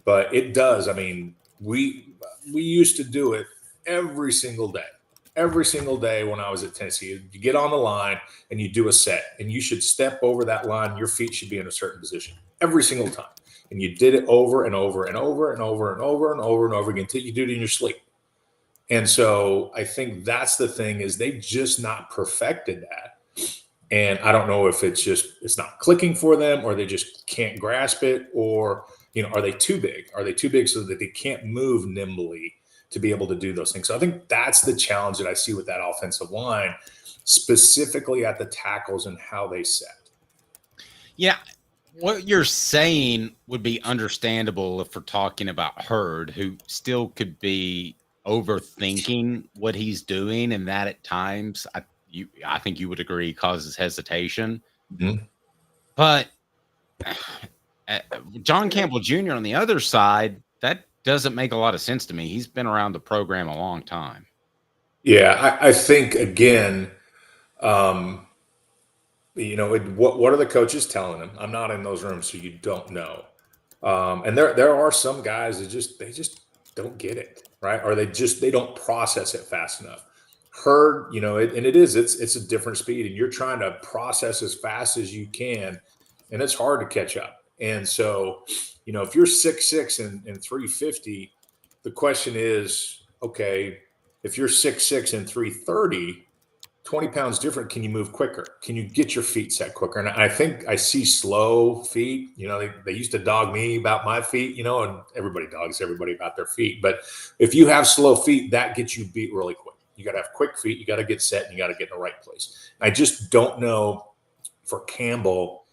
but it does. I mean, we used to do it every single day. Every single day when I was at Tennessee, you get on the line and you do a set, and you should step over that line. Your feet should be in a certain position every single time, and you did it over and over and over and over and over and over and over again until you do it in your sleep. And so I think that's the thing, is they've just not perfected that. And I don't know if it's not clicking for them, or they just can't grasp it, or, are they too big? Are they too big so that they can't move nimbly to be able to do those things? So I think that's the challenge that I see with that offensive line, specifically at the tackles and how they set. Yeah. What you're saying would be understandable if we're talking about Hurd, who still could be overthinking what he's doing, and that at times I think you would agree causes hesitation. Mm-hmm. But John Campbell Jr. on the other side, that doesn't make a lot of sense to me. He's been around the program a long time. Yeah, I think again, what are the coaches telling him? I'm not in those rooms, so you don't know. And there are some guys that they just don't get it. Right. Or they don't process it fast enough. Hurd, it's a different speed, and you're trying to process as fast as you can, and it's hard to catch up. And so, if you're 6'6" and 350, the question is, okay, if you're 6'6" and 330, 20 pounds different, can you move quicker? Can you get your feet set quicker? And I think I see slow feet. They used to dog me about my feet, and everybody dogs everybody about their feet. But if you have slow feet, that gets you beat really quick. You got to have quick feet. You got to get set, and you got to get in the right place. I just don't know for Campbell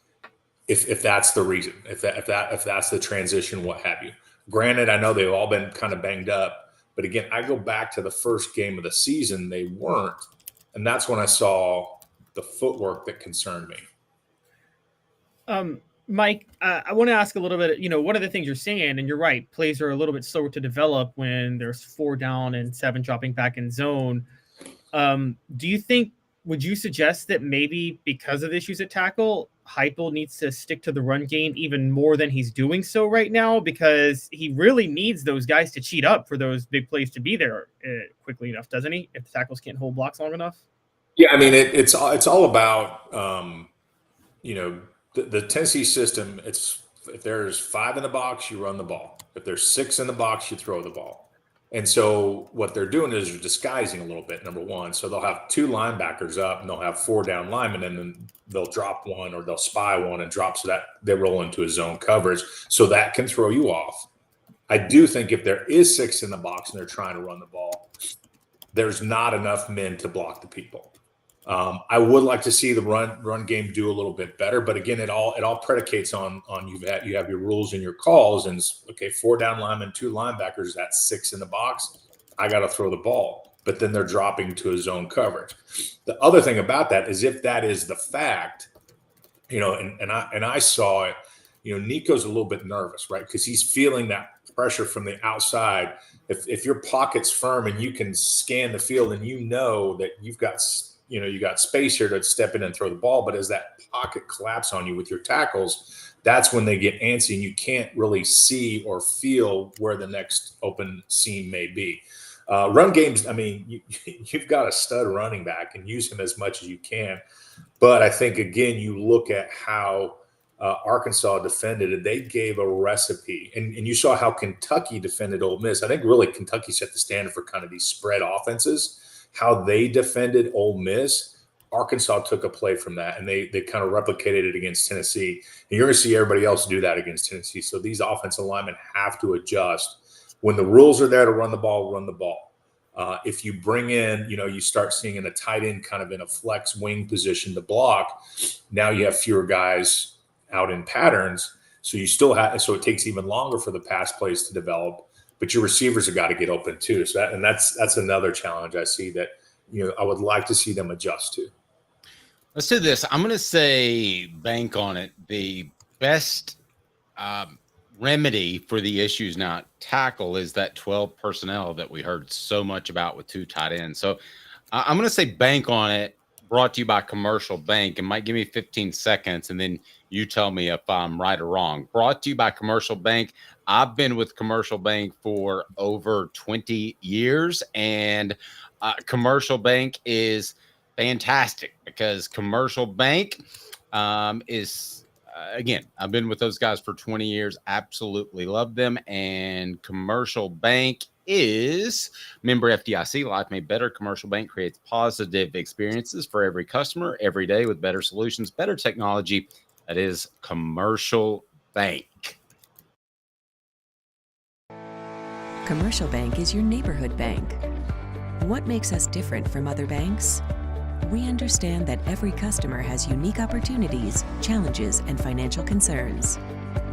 if that's the reason, if that's the transition, what have you. Granted, I know they've all been kind of banged up, but again, I go back to the first game of the season, they weren't, and that's when I saw the footwork that concerned me. Mike, I want to ask a little bit, one of the things you're saying, and you're right, plays are a little bit slower to develop when there's 4 down and 7 dropping back in zone. Would you suggest that maybe because of the issues at tackle, Heupel needs to stick to the run game even more than he's doing so right now? Because he really needs those guys to cheat up for those big plays to be there quickly enough, doesn't he? If the tackles can't hold blocks long enough? Yeah, I mean, it's all about, the Tennessee system. It's if there's 5 in the box, you run the ball. If there's 6 in the box, you throw the ball. And so what they're doing is they're disguising a little bit, number one. So they'll have 2 linebackers up and they'll have 4 down linemen, and then they'll drop one or they'll spy one and drop so that they roll into a zone coverage. So that can throw you off. I do think if there is 6 in the box and they're trying to run the ball, there's not enough men to block the people. I would like to see the run game do a little bit better, but again, it all predicates on you have your rules and your calls, and okay, 4 down linemen, 2 linebackers, that's 6 in the box. I got to throw the ball, but then they're dropping to a zone coverage. The other thing about that is if that is the fact, and I saw it, Nico's a little bit nervous, right? Because he's feeling that pressure from the outside. If your pocket's firm and you can scan the field and that you've got you got space here to step in and throw the ball, but as that pocket collapses on you with your tackles, that's when they get antsy and you can't really see or feel where the next open seam may be. Run games, I mean, you've got a stud running back and use him as much as you can. But I think, again, you look at how Arkansas defended it. They gave a recipe. And you saw how Kentucky defended Ole Miss. I think really Kentucky set the standard for kind of these spread offenses. How they defended Ole Miss, Arkansas took a play from that, and they kind of replicated it against Tennessee. And you're going to see everybody else do that against Tennessee. So these offensive linemen have to adjust. When the rules are there to run the ball, run the ball. If you bring in, you start seeing in a tight end kind of in a flex wing position to block, now you have fewer guys out in patterns. So you still have, so it takes even longer for the pass plays to develop. But your receivers have got to get open too. So that's another challenge I see that I would like to see them adjust to. Let's do this. I'm going to say bank on it. The best remedy for the issues not tackle is that 12 personnel that we heard so much about with 2 tight ends. So I'm going to say bank on it. Brought to you by Commercial Bank. It might give me 15 seconds, and then you tell me if I'm right or wrong. Brought to you by Commercial Bank. I've been with Commercial Bank for over 20 years, and Commercial Bank is fantastic because Commercial Bank is, again, I've been with those guys for 20 years. Absolutely love them. And Commercial Bank is member FDIC. Life made better. Commercial Bank creates positive experiences for every customer every day with better solutions, better technology. That is Commercial Bank. Commercial Bank is your neighborhood bank. What makes us different from other banks? We understand that every customer has unique opportunities, challenges, and financial concerns.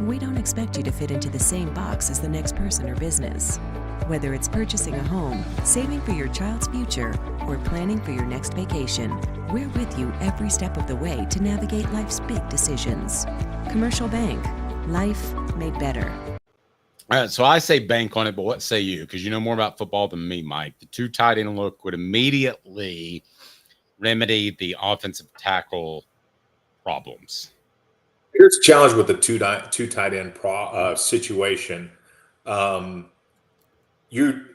We don't expect you to fit into the same box as the next person or business. Whether it's purchasing a home, saving for your child's future, or planning for your next vacation, we're with you every step of the way to navigate life's big decisions. Commercial Bank. Life made better. All right, so I say bank on it, but what say you? Because you know more about football than me, Mike. The 2 tight end look would immediately remedy the offensive tackle problems. Here's a challenge with the two tight end situation. And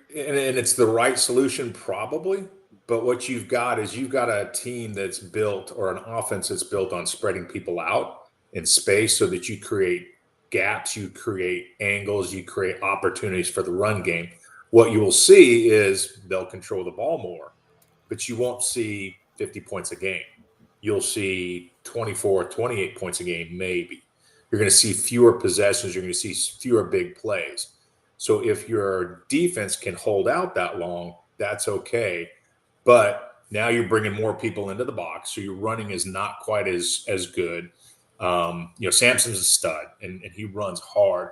it's the right solution probably, but what you've got is you've got a team that's built, or an offense that's built on spreading people out in space so that you create gaps, you create angles, you create opportunities for the run game. What you will see is they'll control the ball more, but you won't see 50 points a game. You'll see 24, 28 points a game, maybe. You're going to see fewer possessions. You're going to see fewer big plays. So if your defense can hold out that long, that's okay. But Now you're bringing more people into the box, so your running is not quite as good. Sampson's a stud, and he runs hard,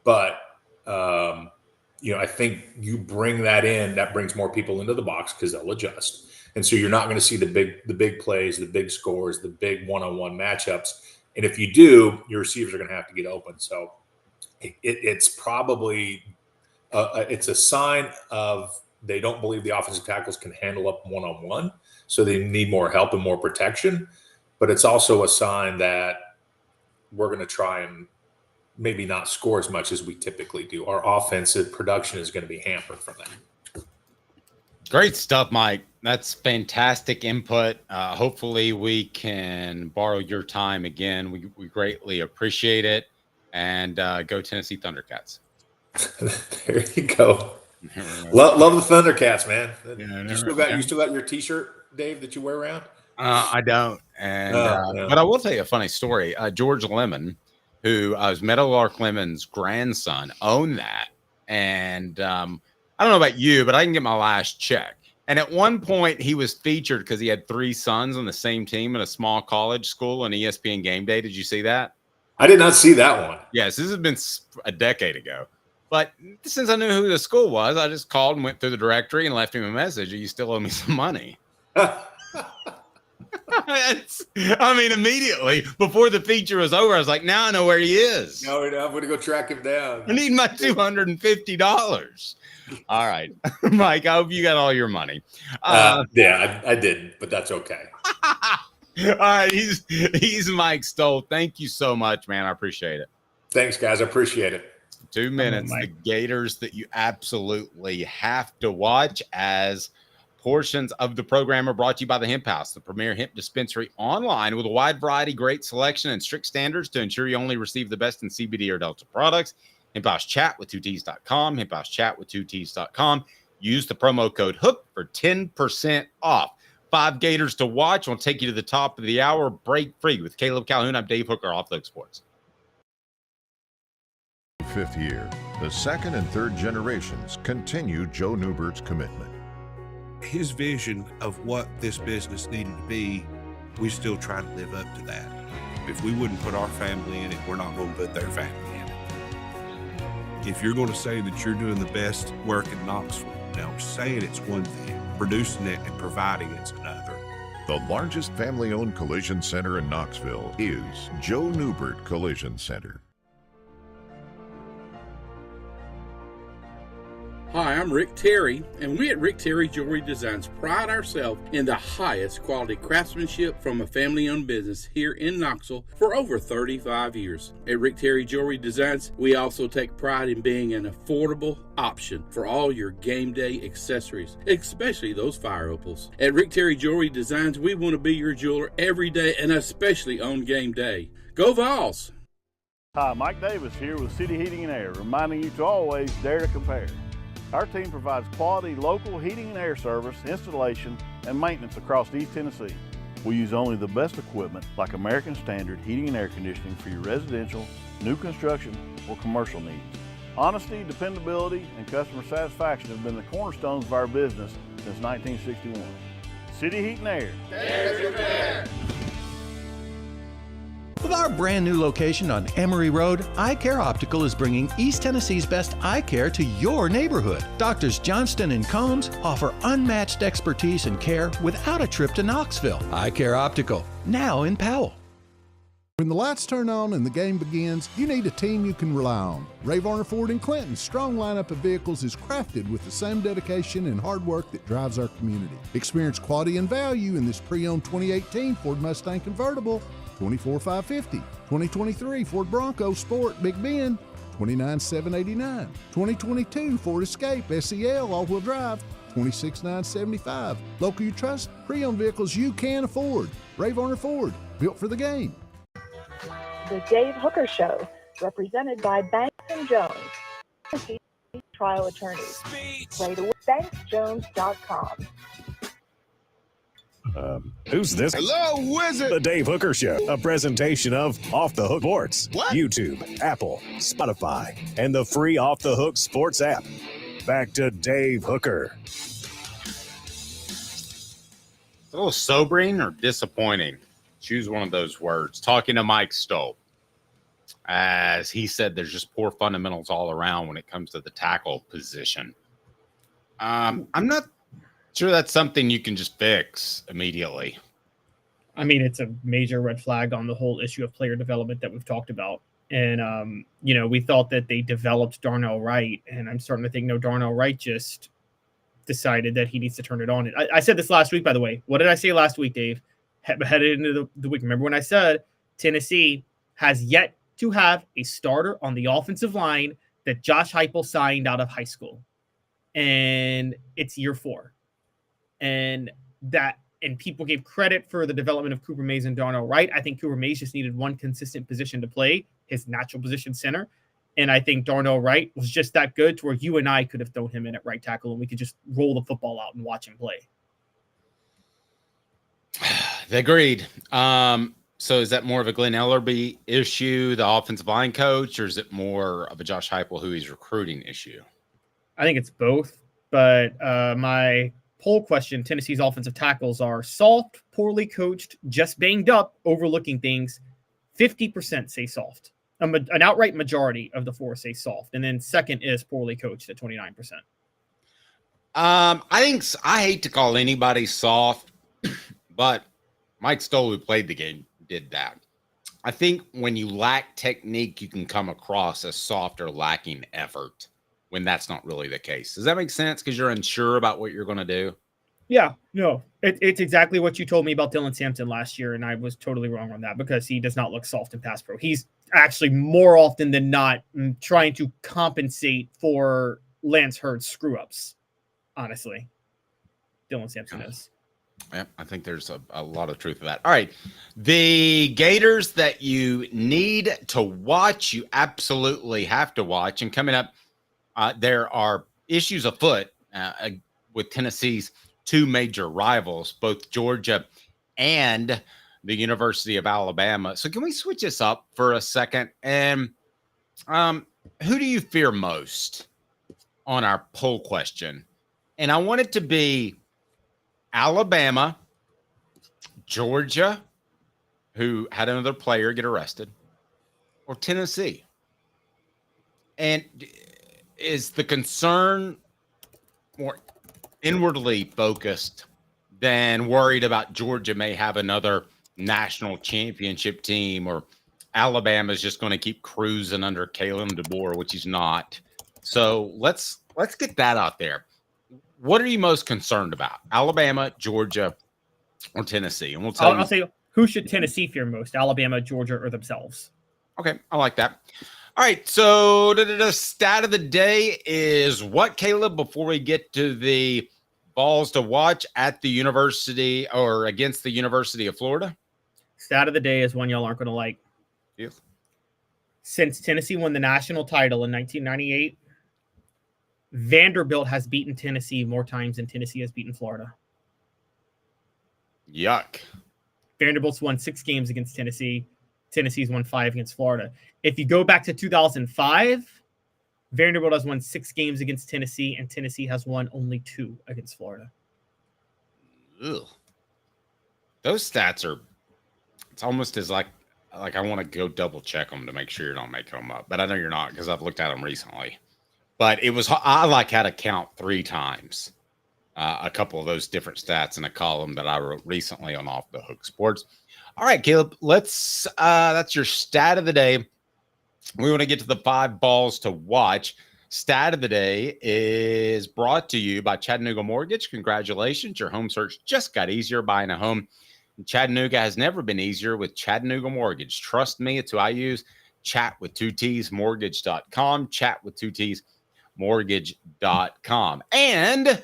but I think you bring that in, that brings more people into the box because they'll adjust, and so you're not going to see the big plays, the big scores, the big one-on-one matchups. And if you do, your receivers are going to have to get open. So it's probably it's a sign of they don't believe the offensive tackles can handle up one-on-one, so they need more help and more protection. But it's also a sign that we're going to try and maybe not score as much as we typically do. Our offensive production is going to be hampered from that. Great stuff, Mike. That's fantastic input. Hopefully we can borrow your time again. We greatly appreciate it. And go Tennessee Thundercats. There you go. Love the Thundercats, man. You still got your T-shirt, Dave, that you wear around? I don't. And but I will tell you a funny story. George Lemon, who was Meadowlark Lemon's grandson, owned that. And I don't know about you, but I can get my last check. And at one point, he was featured because he had 3 sons on the same team in a small college school on ESPN Game Day. Did you see that? I did not see that one. Yes, this has been a decade ago. But since I knew who the school was, I just called and went through the directory and left him a message. You still owe me some money. Immediately before the feature was over, I was like, now I know where he is. No, I'm going to go track him down. I need my $250. All right, Mike, I hope you got all your money. Yeah, I didn't, but that's okay. All right, he's Mike Stoll. Thank you so much, man. I appreciate it. Thanks, guys. I appreciate it. 2 minutes. The Gators that you absolutely have to watch, as portions of the program are brought to you by the Hemp House, the premier hemp dispensary online with a wide variety, great selection, and strict standards to ensure you only receive the best in CBD or Delta products. Hemp House Chat with 2Ts.com. Hemp House Chat with 2Ts.com. Use the promo code HOOK for 10% off. 5 Gators to watch. We'll take you to the top of the hour, break free with Caleb Calhoun. I'm Dave Hooker, Off the Hook Sports. 5th year, the second and third generations continue Joe Neubert's commitment. His vision of what this business needed to be, we still try to live up to that. If we wouldn't put our family in it, we're not going to put their family in it. If you're going to say that you're doing the best work in Knoxville, now saying it's one thing, producing it and providing it's another. The largest family-owned collision center in Knoxville is Joe Neubert Collision Center. Hi, I'm Rick Terry, and we at Rick Terry Jewelry Designs pride ourselves in the highest quality craftsmanship from a family-owned business here in Knoxville for over 35 years. At Rick Terry Jewelry Designs, we also take pride in being an affordable option for all your game day accessories, especially those fire opals. At Rick Terry Jewelry Designs, we want to be your jeweler every day and especially on game day. Go Vols! Hi, Mike Davis here with City Heating and Air, reminding you to always dare to compare. Our team provides quality local heating and air service, installation, and maintenance across East Tennessee. We use only the best equipment like American Standard heating and air conditioning for your residential, new construction, or commercial needs. Honesty, dependability, and customer satisfaction have been the cornerstones of our business since 1961. City Heat and Air. Dare to compare. With our brand new location on Emory Road, Eye Care Optical is bringing East Tennessee's best eye care to your neighborhood. Doctors Johnston and Combs offer unmatched expertise and care without a trip to Knoxville. Eye Care Optical, now in Powell. When the lights turn on and the game begins, you need a team you can rely on. Ray Varner Ford and Clinton's strong lineup of vehicles is crafted with the same dedication and hard work that drives our community. Experience quality and value in this pre-owned 2018 Ford Mustang convertible, 24,550, 2023 Ford Bronco Sport Big Bend, 29,789, 2022 Ford Escape SEL all-wheel drive, 26,975. Local you trust, pre-owned vehicles you can afford. Ray Varner Ford, built for the game. The Dave Hooker Show, represented by Banks & Jones, Tennessee trial attorneys. Right away, banksjones.com. Who's this? Hello, wizard. The Dave Hooker Show, a presentation of Off the Hook Sports, YouTube, Apple, Spotify, and the free Off the Hook Sports app. Back to Dave Hooker. a little sobering or disappointing. Choose one of those words. Talking to Mike Stoll, as he said, there's just poor fundamentals all around when it comes to the tackle position. I'm not sure that's something you can just fix immediately. I mean, it's a major red flag on the whole issue of player development that we've talked about. And, we thought that they developed Darnell Wright, and I'm starting to think, no, Darnell Wright just decided that he needs to turn it on. I said this last week, by the way. What did I say last week, Dave? Headed into the week. Remember when I said Tennessee has yet to have a starter on the offensive line that Josh Heupel signed out of high school? And it's year 4. And people gave credit for the development of Cooper Mays and Darnell Wright. I think Cooper Mays just needed one consistent position to play, his natural position, center. And I think Darnell Wright was just that good to where you and I could have thrown him in at right tackle and we could just roll the football out and watch him play. Agreed. So is that more of a Glenn Ellerby issue, the offensive line coach, or is it more of a Josh Heupel who he's recruiting issue? I think it's both. But my poll question, Tennessee's offensive tackles are soft, poorly coached, just banged up, overlooking things. 50% say soft. An outright majority of the 4 say soft. And then second is poorly coached at 29%. I hate to call anybody soft, but Mike Stoll, who played the game, did that. I think when you lack technique, you can come across as soft or lacking effort when that's not really the case. Does that make sense? Because you're unsure about what you're going to do? Yeah, no, it's exactly what you told me about Dylan Sampson last year, and I was totally wrong on that because he does not look soft in pass pro. He's actually more often than not trying to compensate for Lance Hurd's screw-ups, honestly. Dylan Sampson is. Yeah, I think there's a lot of truth to that. All right. The Gators that you need to watch, you absolutely have to watch. And coming up, there are issues afoot with Tennessee's 2 major rivals, both Georgia and the University of Alabama. So can we switch this up for a second? And who do you fear most on our poll question? And I want it to be Alabama, Georgia, who had another player get arrested, or Tennessee. And is the concern more inwardly focused than worried about Georgia may have another national championship team, or Alabama's just going to keep cruising under Kalen DeBoer, which he's not? So let's get that out there. What are you most concerned about? Alabama, Georgia, or Tennessee? And we'll tell I'll say, who should Tennessee fear most? Alabama, Georgia, or themselves? Okay, I like that. All right, so the stat of the day is what, Caleb, before we get to the Vols to watch at the university or against the University of Florida? Stat of the day is one y'all aren't going to like. Yes. Since Tennessee won the national title in 1998, Vanderbilt has beaten Tennessee more times than Tennessee has beaten Florida. Yuck. Vanderbilt's won 6 games against Tennessee. Tennessee's won 5 against Florida. If you go back to 2005, Vanderbilt has won 6 games against Tennessee, and Tennessee has won only 2 against Florida. Ugh. Those stats are, it's almost as like I want to go double check them to make sure you're not making them up. But I know you're not because I've looked at them recently. But I had to count 3 times a couple of those different stats in a column that I wrote recently on Off the Hook Sports. All right, Caleb, that's your stat of the day. We want to get to the 5 balls to watch. Stat of the day is brought to you by Chattanooga Mortgage. Congratulations. Your home search just got easier. Buying a home in Chattanooga has never been easier with Chattanooga Mortgage. Trust me, it's who I use. Chat with 2 T's, mortgage.com. Chat with 2 T's, mortgage.com. And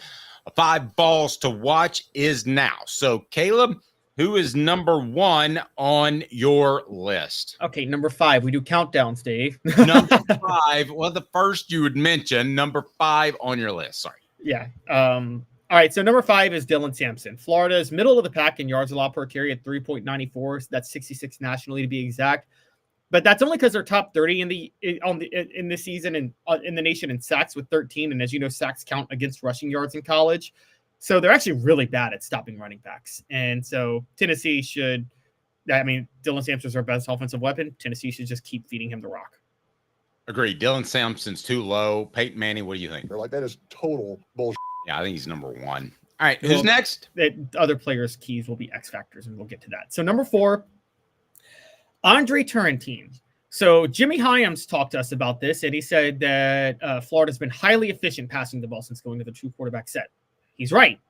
5 balls to watch is now. So, Caleb, who is number 1 on your list? Okay, number 5. We do countdowns, Dave. Number 5. Well, the first you would mention, number 5 on your list. Sorry. Yeah. All right, so number 5 is Dylan Sampson. Florida is middle of the pack in yards allowed per carry at 3.94. So that's 66 nationally to be exact. But that's only because they're top 30 in this season and in the nation in sacks with 13. And as you know, sacks count against rushing yards in college. So they're actually really bad at stopping running backs. And so Tennessee should, I mean, Dylan Sampson's our best offensive weapon. Tennessee should just keep feeding him the rock. Agreed. Dylan Sampson's too low. Peyton Manning, what do you think? They're like, that is total bullshit. Yeah, I think he's number 1. All right, who's next? Other players' keys will be X factors, and we'll get to that. So number 4, Andre Turrentine. So Jimmy Hyams talked to us about this, and he said that Florida's been highly efficient passing the ball since going to the 2-quarterback set. He's right.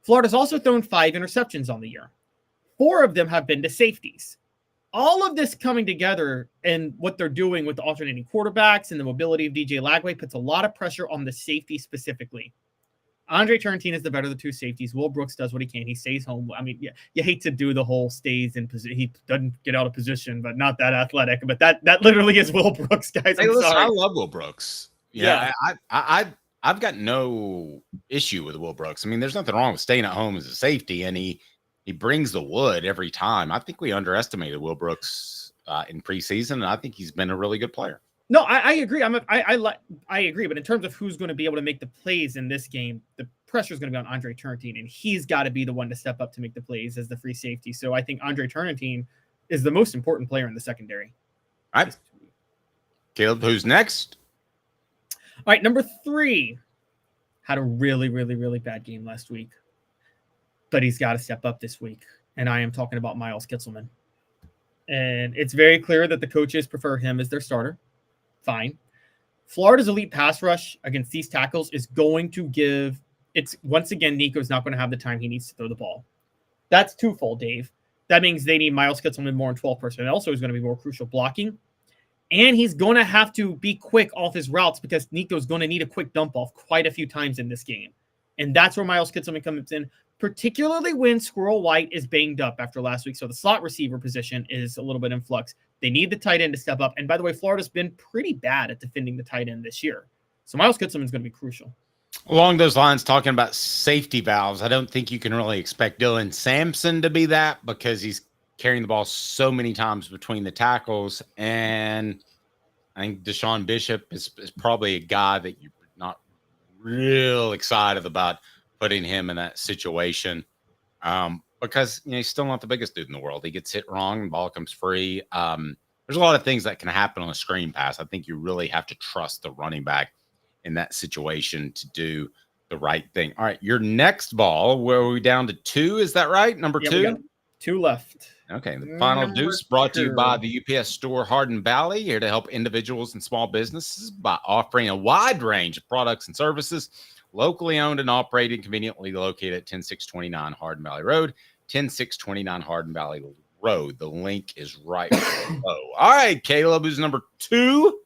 Florida's also thrown 5 interceptions on the year. 4 of them have been to safeties. All of this coming together and what they're doing with the alternating quarterbacks and the mobility of DJ Lagway puts a lot of pressure on the safety specifically. Andre Turrentine is the better of the 2 safeties. Will Brooks does what he can. He stays home. I mean, yeah, you hate to do the whole stays in position. He doesn't get out of position, but not that athletic. But that literally is Will Brooks, guys. Hey, I'm listen, sorry. I love Will Brooks. Yeah. I've got no issue with Will Brooks. I mean, there's nothing wrong with staying at home as a safety, and he brings the wood every time. I think we underestimated Will Brooks in preseason, and I think he's been a really good player. No, I agree. I agree. But in terms of who's going to be able to make the plays in this game, the pressure is going to be on Andre Turrentine, and he's got to be the one to step up to make the plays as the free safety. So I think Andre Turrentine is the most important player in the secondary. All right. Caleb, who's next? All right, number 3 had a really, really, really bad game last week, but he's got to step up this week. And I am talking about Miles Kitselman. And it's very clear that the coaches prefer him as their starter. Fine. Florida's elite pass rush against these tackles is going to give it's once again, Nico's not going to have the time he needs to throw the ball. That's twofold, Dave. That means they need Miles Kitselman more in 12 personnel, so he's going to be more crucial blocking. And he's going to have to be quick off his routes because Nico's going to need a quick dump off quite a few times in this game. And that's where Miles Kitselman comes in, particularly when Squirrel White is banged up after last week. So the slot receiver position is a little bit in flux. They need the tight end to step up. And by the way, Florida's been pretty bad at defending the tight end this year. So Miles Kitselman is going to be crucial. Along those lines, talking about safety valves, I don't think you can really expect Dylan Sampson to be that because he's carrying the ball so many times between the tackles. And I think Deshaun Bishop is probably a guy that you're not real excited about putting him in that situation because he's still not the biggest dude in the world. He gets hit wrong, the ball comes free. There's a lot of things that can happen on a screen pass. I think you really have to trust the running back in that situation to do the right thing. All right, your next ball, where are we down to 2? Is that right? Number 2? We got 2 left. Okay, the final deuce brought to you by the UPS store Hardin Valley, here to help individuals and small businesses by offering a wide range of products and services, locally owned and operated, conveniently located at 10629 Hardin Valley Road, 10629 Hardin Valley Road. The link is right below. All right, Caleb, who's number 2?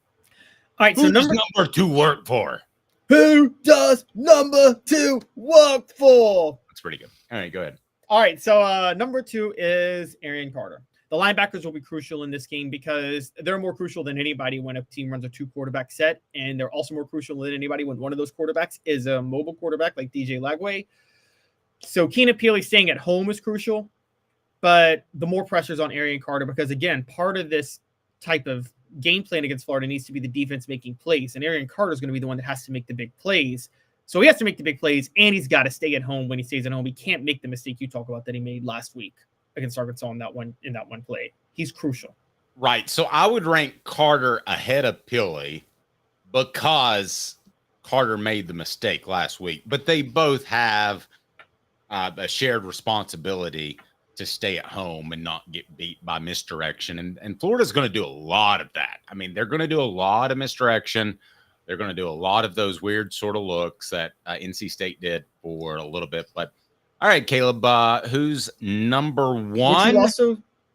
All right, so number 2 work for? Who does number 2 work for? That's pretty good. All right, go ahead. All right, so number 2 is Arian Carter. The linebackers will be crucial in this game because they're more crucial than anybody when a team runs a 2-quarterback set, and they're also more crucial than anybody when one of those quarterbacks is a mobile quarterback like DJ Lagway. So Keenan Peely staying at home is crucial, but the more pressure is on Arian Carter because, again, part of this type of game plan against Florida needs to be the defense making plays, and Arian Carter is going to be the one that has to make the big plays. So he has to make the big plays, and he's got to stay at home. When he stays at home, he can't make the mistake you talk about that he made last week against Arkansas in that one play. He's crucial. Right. So I would rank Carter ahead of Peely because Carter made the mistake last week, but they both have a shared responsibility to stay at home and not get beat by misdirection. And Florida's going to do a lot of that. I mean, they're going to do a lot of misdirection. They're going to do a lot of those weird sort of looks that NC State did for a little bit. But all right, Caleb, who's number 1?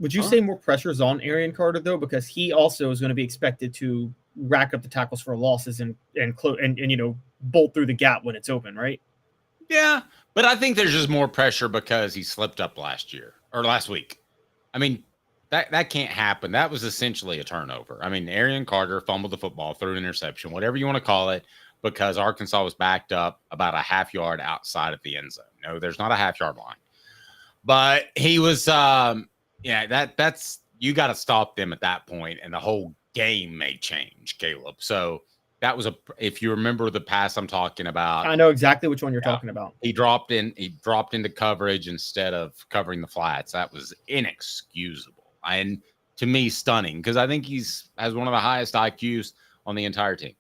Would you say more pressure is on Arian Carter though, because he also is going to be expected to rack up the tackles for losses and bolt through the gap when it's open, right? Yeah, but I think there's just more pressure because he slipped up last week. I mean, that can't happen. That was essentially a turnover. I mean, Arian Carter fumbled the football, threw an interception, whatever you want to call it, because Arkansas was backed up about a half yard outside of the end zone. No, there's not a half yard line. But he was, that's you got to stop them at that point, and the whole game may change, Caleb. So That was if you remember the pass I'm talking about. I know exactly which one you're talking about. He dropped into coverage instead of covering the flats. That was inexcusable. And to me, stunning, because I think has one of the highest IQs on the entire team.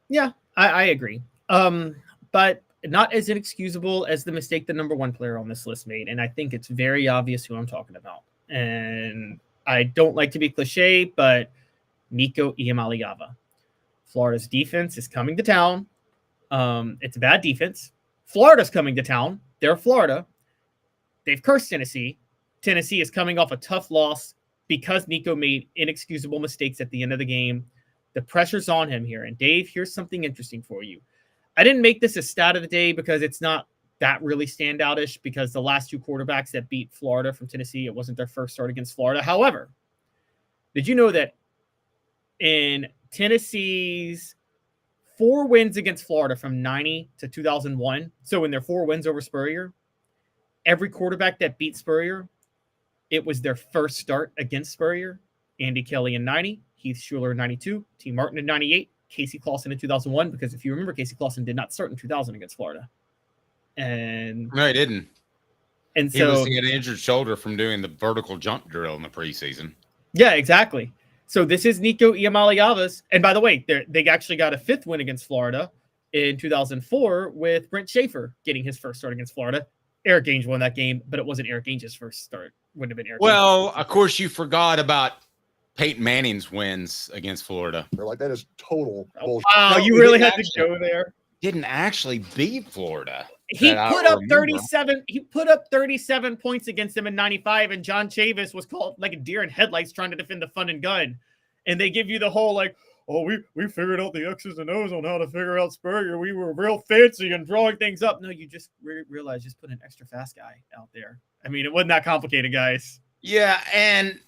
Yeah, I agree. But not as inexcusable as the mistake the number one player on this list made. And I think it's very obvious who I'm talking about. And I don't like to be cliche, but Nico Iamaleava. Florida's defense is coming to town. It's a bad defense. Florida's coming to town. They're Florida. They've cursed Tennessee. Tennessee is coming off a tough loss because Nico made inexcusable mistakes at the end of the game. The pressure's on him here. And Dave, here's something interesting for you. I didn't make this a stat of the day because it's not that really standoutish, because the last two quarterbacks that beat Florida from Tennessee, it wasn't their first start against Florida. However, did you know that in Tennessee's 4 wins against Florida from 90 to 2001, so in their 4 wins over Spurrier, every quarterback that beat Spurrier, it was their first start against Spurrier. Andy Kelly in 90, Heath Schuler in 92, T. Martin in 98, Casey Clausen in 2001, because if you remember, Casey Clausen did not start in 2000 against Florida. And no, he didn't. And he so had an injured shoulder from doing the vertical jump drill in the preseason. Yeah, exactly. So this is Nico Iamaleava's. And by the way, they actually got a 5th win against Florida in 2004 with Brent Schaefer getting his first start against Florida. Eric Ainge won that game, but it wasn't Eric Ainge's first start. Wouldn't have been Eric. Well, of course, you forgot about Peyton Manning's wins against Florida. They're like, that is total bullshit. Wow, you really had to go there. Didn't actually beat Florida. He put up 37. He put up 37 points against them in 95, and John Chavis was called like a deer in headlights trying to defend the fun and gun. And they give you the whole like, oh, we figured out the X's and O's on how to figure out Spurrier. We were real fancy and drawing things up. No, you just realized just put an extra fast guy out there. I mean, it wasn't that complicated, guys. Yeah, and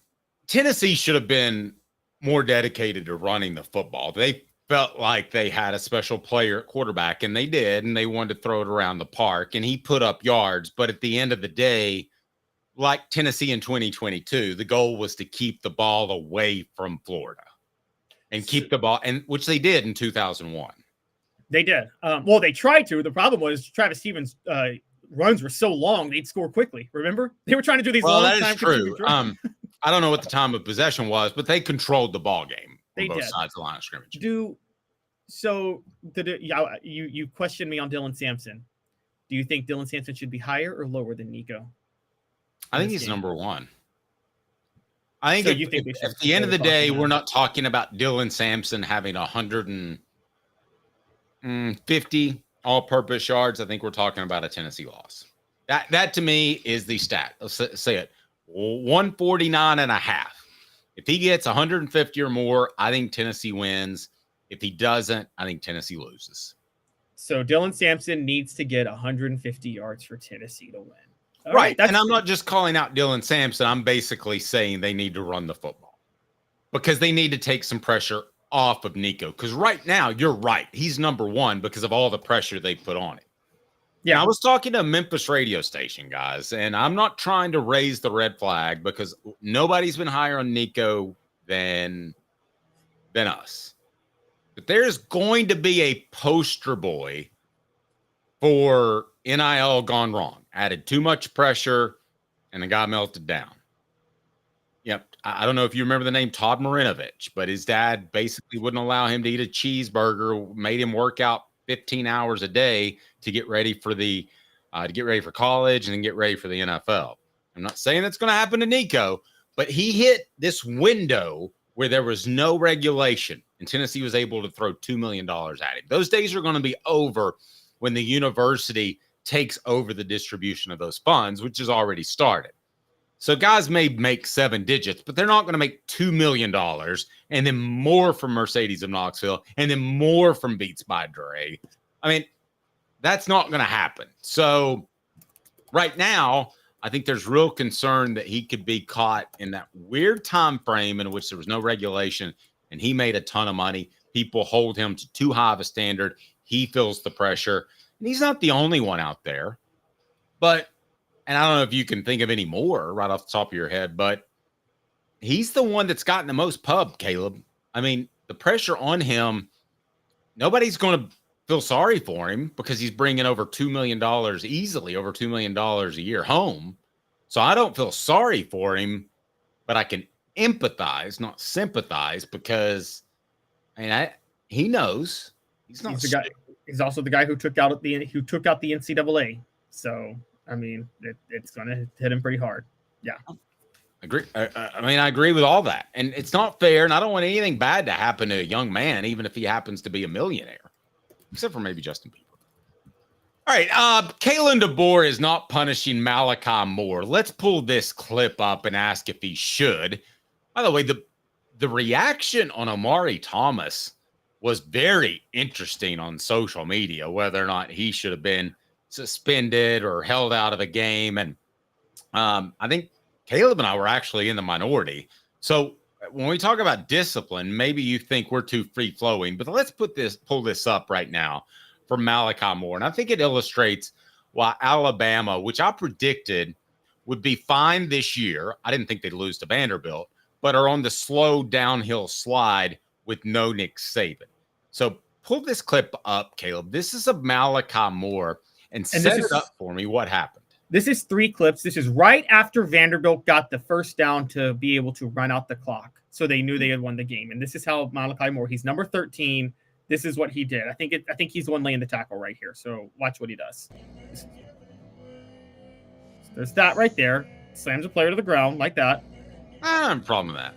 Tennessee should have been more dedicated to running the football. They felt like they had a special player at quarterback, and they did, and they wanted to throw it around the park, and he put up yards. But at the end of the day, like Tennessee in 2022, the goal was to keep the ball away from Florida and keep the ball, and which they did in 2001. They did. Well, they tried to. The problem was Travis Stevens' runs were so long, they'd score quickly. Remember? They were trying to do these long that time. Is true. I don't know what the time of possession was, but they controlled the ball game on both sides of the line of scrimmage. You questioned me on Dylan Sampson. Do you think Dylan Sampson should be higher or lower than Nico? I think he's number one. I think, So if, you think if, they should at the end of the day, talking we're not talking about Dylan Sampson having 150 all-purpose yards. I think we're talking about a Tennessee loss. That to me is the stat. Let's say it. 149 and a half. If he gets 150 or more, I think Tennessee wins. If he doesn't, I think Tennessee loses. So Dylan Sampson needs to get 150 yards for Tennessee to win. All Right. that's- And I'm not just calling out Dylan Sampson. I'm basically saying they need to run the football because they need to take some pressure off of Nico. Because right now, you're right. He's number one because of all the pressure they put on it. Yeah, I was talking to a Memphis radio station, guys, and I'm not trying to raise the red flag because nobody's been higher on Nico than us. But there's going to be a poster boy for NIL gone wrong. Added too much pressure, and the guy melted down. Yep. I don't know if you remember the name Todd Marinovich, but his dad basically wouldn't allow him to eat a cheeseburger, made him work out 15 hours a day to get ready for college and then get ready for the NFL. I'm not saying that's going to happen to Nico, but he hit this window where there was no regulation and Tennessee was able to throw $2 million at him. Those days are going to be over when the university takes over the distribution of those funds, which has already started. So guys may make 7 digits, but they're not going to make $2 million and then more from Mercedes of Knoxville and then more from Beats by Dre. I mean, that's not going to happen. So right now, I think there's real concern that he could be caught in that weird time frame in which there was no regulation and he made a ton of money. People hold him to too high of a standard. He feels the pressure. And he's not the only one out there. And I don't know if you can think of any more right off the top of your head, but he's the one that's gotten the most pub, Caleb. I mean, the pressure on him nobody's going to feel sorry for him because he's bringing over $2 million, easily over $2 million a year home. So I don't feel sorry for him, but I can empathize, not sympathize, because he knows he's not. He's the guy. He's also the guy who took out the NCAA. So I mean, it's going to hit him pretty hard. Yeah. Agree. I agree with all that, and it's not fair. And I don't want anything bad to happen to a young man, even if he happens to be a millionaire, except for maybe Justin Bieber. All right, Kalen DeBoer is not punishing Malachi Moore. Let's pull this clip up and ask if he should. By the way, the reaction on Omari Thomas was very interesting on social media, whether or not he should have been suspended or held out of a game. And I think Caleb and I were actually in the minority. So when we talk about discipline, maybe you think we're too free-flowing, but let's pull this up right now for Malachi Moore. And I think it illustrates why Alabama, which I predicted would be fine this year, I didn't think they'd lose to Vanderbilt, but are on the slow downhill slide with no Nick Saban. So pull this clip up, Caleb. This is of Malachi Moore, and set it up for me. What happened? This is 3 clips. This is right after Vanderbilt got the first down to be able to run out the clock. So they knew they had won the game. And this is how Malachi Moore, he's number 13. This is what he did. I think he's the one laying the tackle right here. So watch what he does. There's that right there. Slams a player to the ground like that. I don't have a problem with that.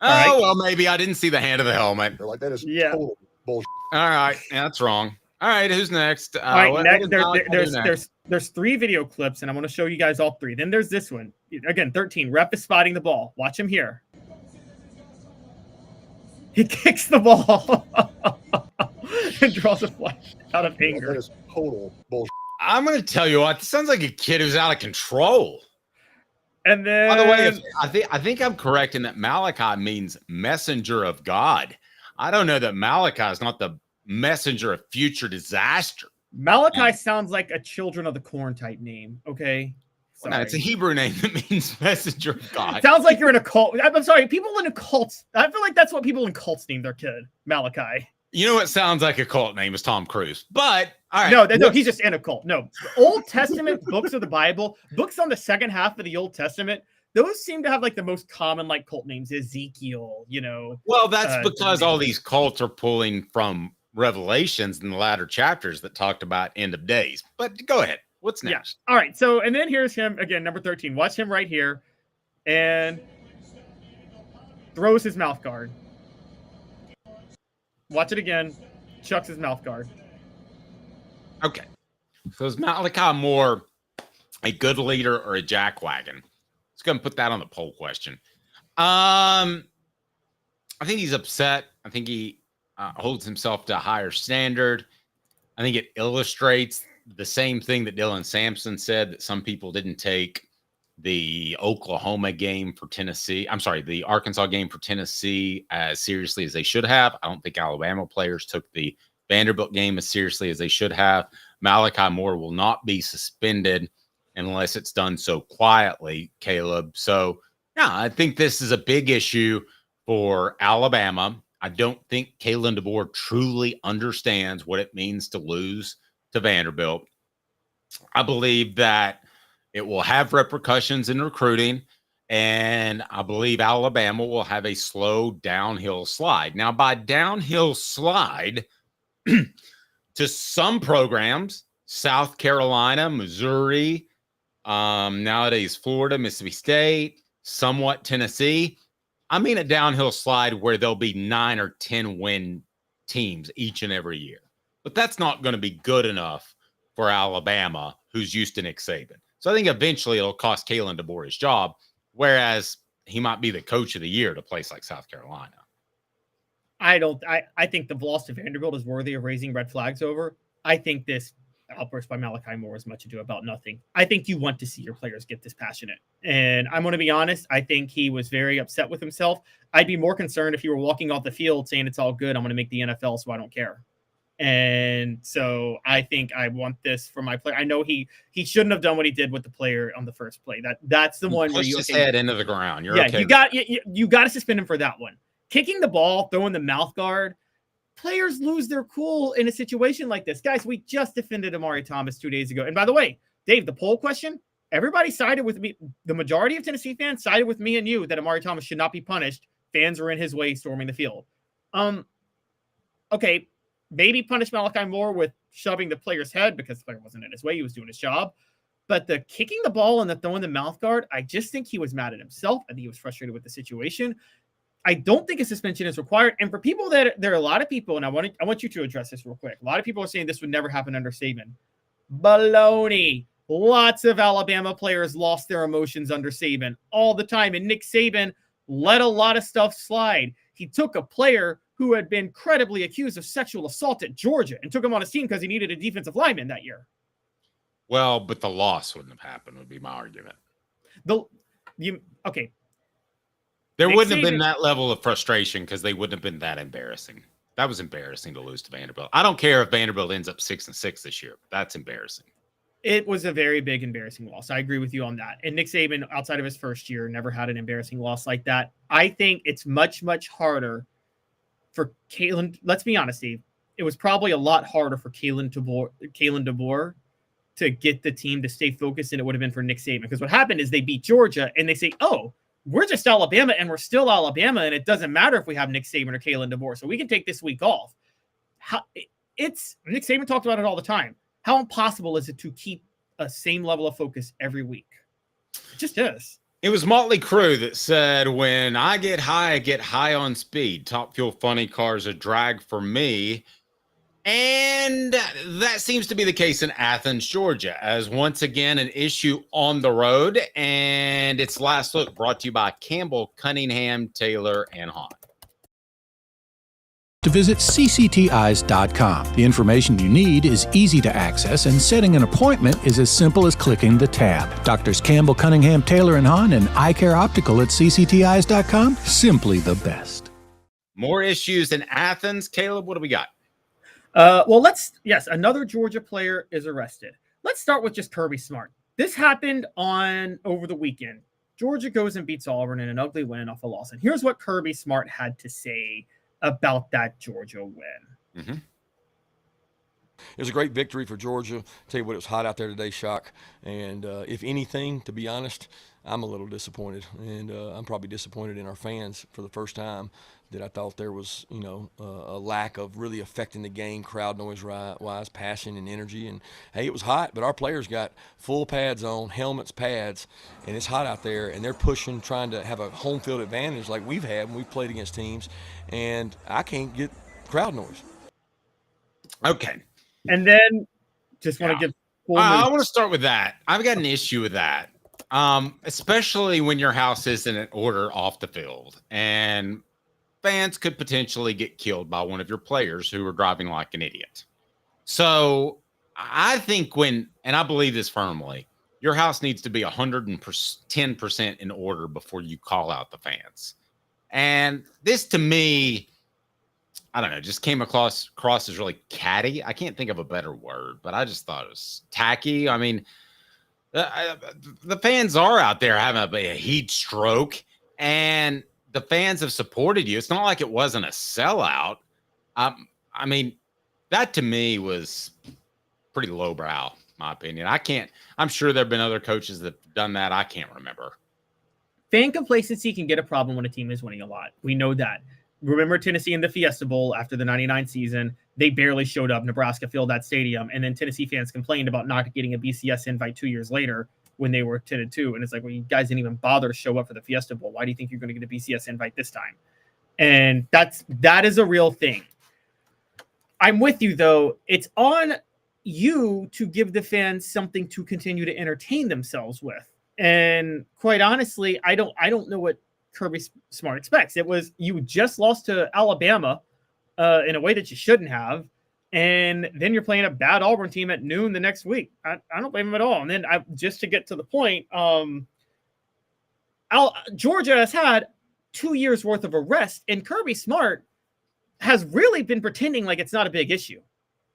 Right. Well, maybe I didn't see the hand of the helmet. They're like, that is total bullshit. All right. Yeah, that's wrong. All right. Who's next? All right, there's 3 video clips, and I'm going to show you guys all 3. Then there's this one. Again, 13. Rep is spotting the ball. Watch him here. He kicks the ball and draws a flag out of anger. That is total bullshit. I'm going to tell you what. This sounds like a kid who's out of control. And then, by the way, I think I'm correct in that Malachi means messenger of God. I don't know that Malachi is not the messenger of future disaster. Malachi sounds like a Children of the Corn type name. Okay. Well, no, it's a Hebrew name that means messenger of God. Sounds like you're in a cult. I'm sorry. People in a cult. I feel like that's what people in cults name their kid. Malachi. You know what sounds like a cult name is Tom Cruise. But all right. No, he's just in a cult. No, Old Testament books of the Bible, books on the second half of the Old Testament, those seem to have like the most common like cult names. Ezekiel, Well, that's because all these cults are pulling from Revelations in the latter chapters that talked about end of days. But go ahead. What's next? Yeah. All right. So, and then here's him again, number 13. Watch him right here, and throws his mouth guard. Watch it again. Chucks his mouth guard. Okay. So is Malachi Moore a good leader or a jackwagon? Let's go and put that on the poll question. I think he's upset. I think he holds himself to a higher standard. I think it illustrates the same thing that Dylan Sampson said, that some people didn't take the Oklahoma game for Tennessee. I'm sorry, the Arkansas game for Tennessee as seriously as they should have. I don't think Alabama players took the Vanderbilt game as seriously as they should have. Malachi Moore will not be suspended unless it's done so quietly, Caleb. So, yeah, I think this is a big issue for Alabama. I don't think Kalen DeBoer truly understands what it means to lose to Vanderbilt. I believe that it will have repercussions in recruiting, and I believe Alabama will have a slow downhill slide. Now, by downhill slide, to some programs, South Carolina, Missouri, nowadays Florida, Mississippi State, somewhat Tennessee, I mean a downhill slide where there'll be 9 or 10 win teams each and every year. But that's not going to be good enough for Alabama, who's used to Nick Saban. So I think eventually it'll cost Kalen DeBoer his job, whereas he might be the coach of the year at a place like South Carolina. I think the loss to Vanderbilt is worthy of raising red flags over. I think this outburst by Malachi Moore has much ado about nothing. I think you want to see your players get this passionate. And I'm going to be honest, I think he was very upset with himself. I'd be more concerned if he were walking off the field saying it's all good, I'm going to make the NFL, so I don't care. And so I think I want this for my player. I know he shouldn't have done what he did with the player on the first play. That's the one where you pushed his head into the ground. You're okay. You got to suspend him for that one. Kicking the ball, throwing the mouth guard. players lose their cool in a situation like this. Guys, we just defended Amari Thomas 2 days ago. And by the way, Dave, the poll question, everybody sided with me. The majority of Tennessee fans sided with me and you that Amari Thomas should not be punished. Fans were in his way storming the field. Okay, maybe punish Malachi Moore with shoving the player's head because the player wasn't in his way. He was doing his job. But the kicking the ball and the throwing the mouth guard, I just think he was mad at himself. I think he was frustrated with the situation. I don't think a suspension is required. And for people that there are a lot of people, and I want you to address this real quick. A lot of people are saying this would never happen under Saban. Baloney. Lots of Alabama players lost their emotions under Saban all the time. And Nick Saban let a lot of stuff slide. He took a player who had been credibly accused of sexual assault at Georgia and took him on his team because he needed a defensive lineman that year. Well, but the loss wouldn't have happened, would be my argument. Okay. There Nick wouldn't have Saban, been that level of frustration because they wouldn't have been that embarrassing. That was embarrassing to lose to Vanderbilt. I don't care if Vanderbilt ends up 6-6 this year. That's embarrassing. It was a very big embarrassing loss. I agree with you on that. And Nick Saban, outside of his first year, never had an embarrassing loss like that. I think it's much, much harder for Kalen. Let's be honest, Steve. It was probably a lot harder for Kalen DeBoer to get the team to stay focused than it would have been for Nick Saban. Because what happened is they beat Georgia and they say, oh, we're just Alabama and we're still Alabama. And it doesn't matter if we have Nick Saban or Kalen DeBoer. So we can take this week off. Nick Saban talked about it all the time. How impossible is it to keep a same level of focus every week? It just is. It was Motley Crue that said, when I get high on speed. Top Fuel funny cars a drag for me. And that seems to be the case in Athens, Georgia, as once again an issue on the road. And it's Last Look, brought to you by Campbell, Cunningham, Taylor, and Hahn. To visit cctis.com. The information you need is easy to access, and setting an appointment is as simple as clicking the tab. Doctors Campbell, Cunningham, Taylor, and Hahn, and Eye Care Optical at cctis.com. Simply the best. More issues in Athens. Caleb, what do we got? Another Georgia player is arrested. Let's start with just Kirby Smart. This happened over the weekend. Georgia goes and beats Auburn in an ugly win off a loss. And here's what Kirby Smart had to say about that Georgia win. Mm-hmm. It was a great victory for Georgia. Tell you what, it was hot out there today, Shock. And if anything, to be honest, I'm a little disappointed. And I'm probably disappointed in our fans for the first time that I thought there was, a lack of really affecting the game, crowd noise-wise, passion and energy. And, hey, it was hot, but our players got full pads on, helmets, pads, and it's hot out there. And they're pushing, trying to have a home field advantage like we've had when we've played against teams. And I can't get crowd noise. Okay. And then just want to give I want to start with that. I've got an issue with that, especially when your house isn't in order off the field and fans could potentially get killed by one of your players who are driving like an idiot. So I think and I believe this firmly, your house needs to be 110% in order before you call out the fans. And this, to me, I don't know, just came across as really catty. I can't think of a better word, but I just thought it was tacky. I mean, the fans are out there having a heat stroke, and the fans have supported you. It's not like it wasn't a sellout. I mean, that to me was pretty lowbrow, my opinion. I'm sure there have been other coaches that have done that. I can't remember. Fan complacency can get a problem when a team is winning a lot. We know that. Remember Tennessee in the Fiesta Bowl after the 99 season, they barely showed up. Nebraska filled that stadium. And then Tennessee fans complained about not getting a BCS invite 2 years later when they were 10-2. And it's like, well, you guys didn't even bother to show up for the Fiesta Bowl. Why do you think you're going to get a BCS invite this time? And that is a real thing. I'm with you, though. It's on you to give the fans something to continue to entertain themselves with. And quite honestly, I don't know what Kirby Smart expects. It was, you just lost to Alabama in a way that you shouldn't have. And then you're playing a bad Auburn team at noon the next week. I don't blame him at all. And then just to get to the point, Georgia has had 2 years worth of arrest, and Kirby Smart has really been pretending like it's not a big issue.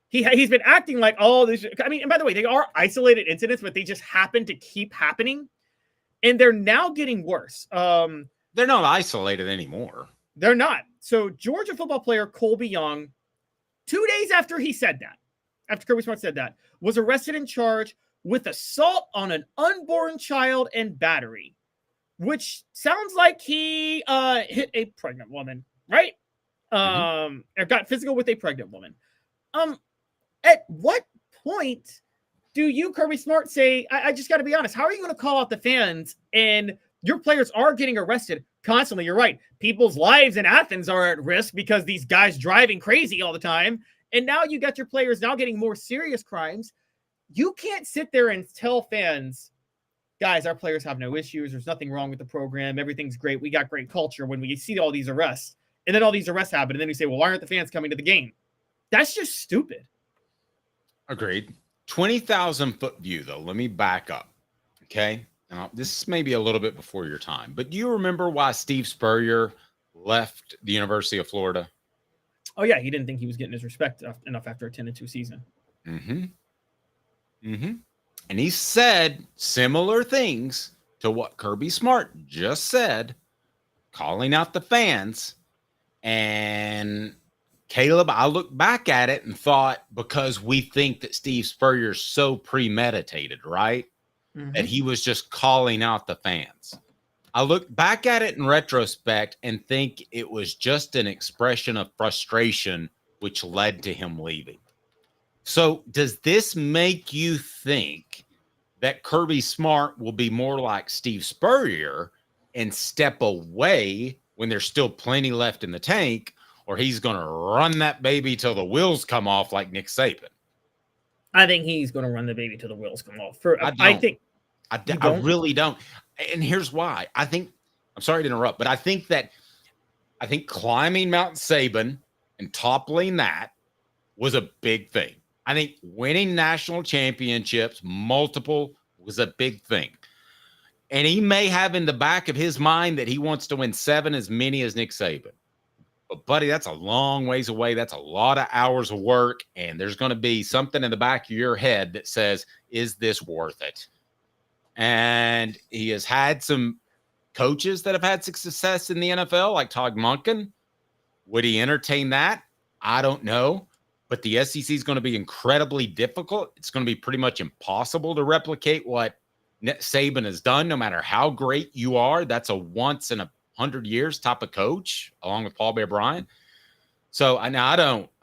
He's been acting like, and by the way, they are isolated incidents, but they just happen to keep happening. And they're now getting worse. They're not isolated anymore. They're not. So Georgia football player Colby Young 2 days after he said that, after Kirby Smart said that, was arrested and charged with assault on an unborn child and battery, which sounds like he hit a pregnant woman, right? Or got physical with a pregnant woman. At what point do you, Kirby Smart, say, I just got to be honest, how are you going to call out the fans and your players are getting arrested constantly? You're right. People's lives in Athens are at risk because these guys driving crazy all the time. And now you got your players now getting more serious crimes. You can't sit there and tell fans, guys, our players have no issues. There's nothing wrong with the program. Everything's great. We got great culture when we see all these arrests. And then all these arrests happen. And then you say, well, why aren't the fans coming to the game? That's just stupid. Agreed. 20,000 foot view, though. Let me back up. Okay. Now, this may be a little bit before your time, but do you remember why Steve Spurrier left the University of Florida? Oh, yeah. He didn't think he was getting his respect enough after a 10-2 season. And he said similar things to what Kirby Smart just said, calling out the fans. And Caleb, I look back at it and thought, because we think that Steve Spurrier's so premeditated, right? That he was just calling out the fans. I look back at it in retrospect and think it was just an expression of frustration, which led to him leaving. So does this make you think that Kirby Smart will be more like Steve Spurrier and step away when there's still plenty left in the tank, or he's going to run that baby till the wheels come off like Nick Saban? I think he's going to run the baby till the wheels come off. I really don't. And here's why. I'm sorry to interrupt, but I think climbing Mount Saban and toppling that was a big thing. I think winning national championships, multiple, was a big thing. And he may have in the back of his mind that he wants to win 7 as many as Nick Saban. But, buddy, that's a long ways away. That's a lot of hours of work. And there's going to be something in the back of your head that says, is this worth it? And he has had some coaches that have had success in the NFL, like Todd Monken. Would he entertain that? I don't know. But the SEC is going to be incredibly difficult. It's going to be pretty much impossible to replicate what Saban has done, no matter how great you are. That's a once in 100 years type of coach, along with Paul Bear Bryant. So I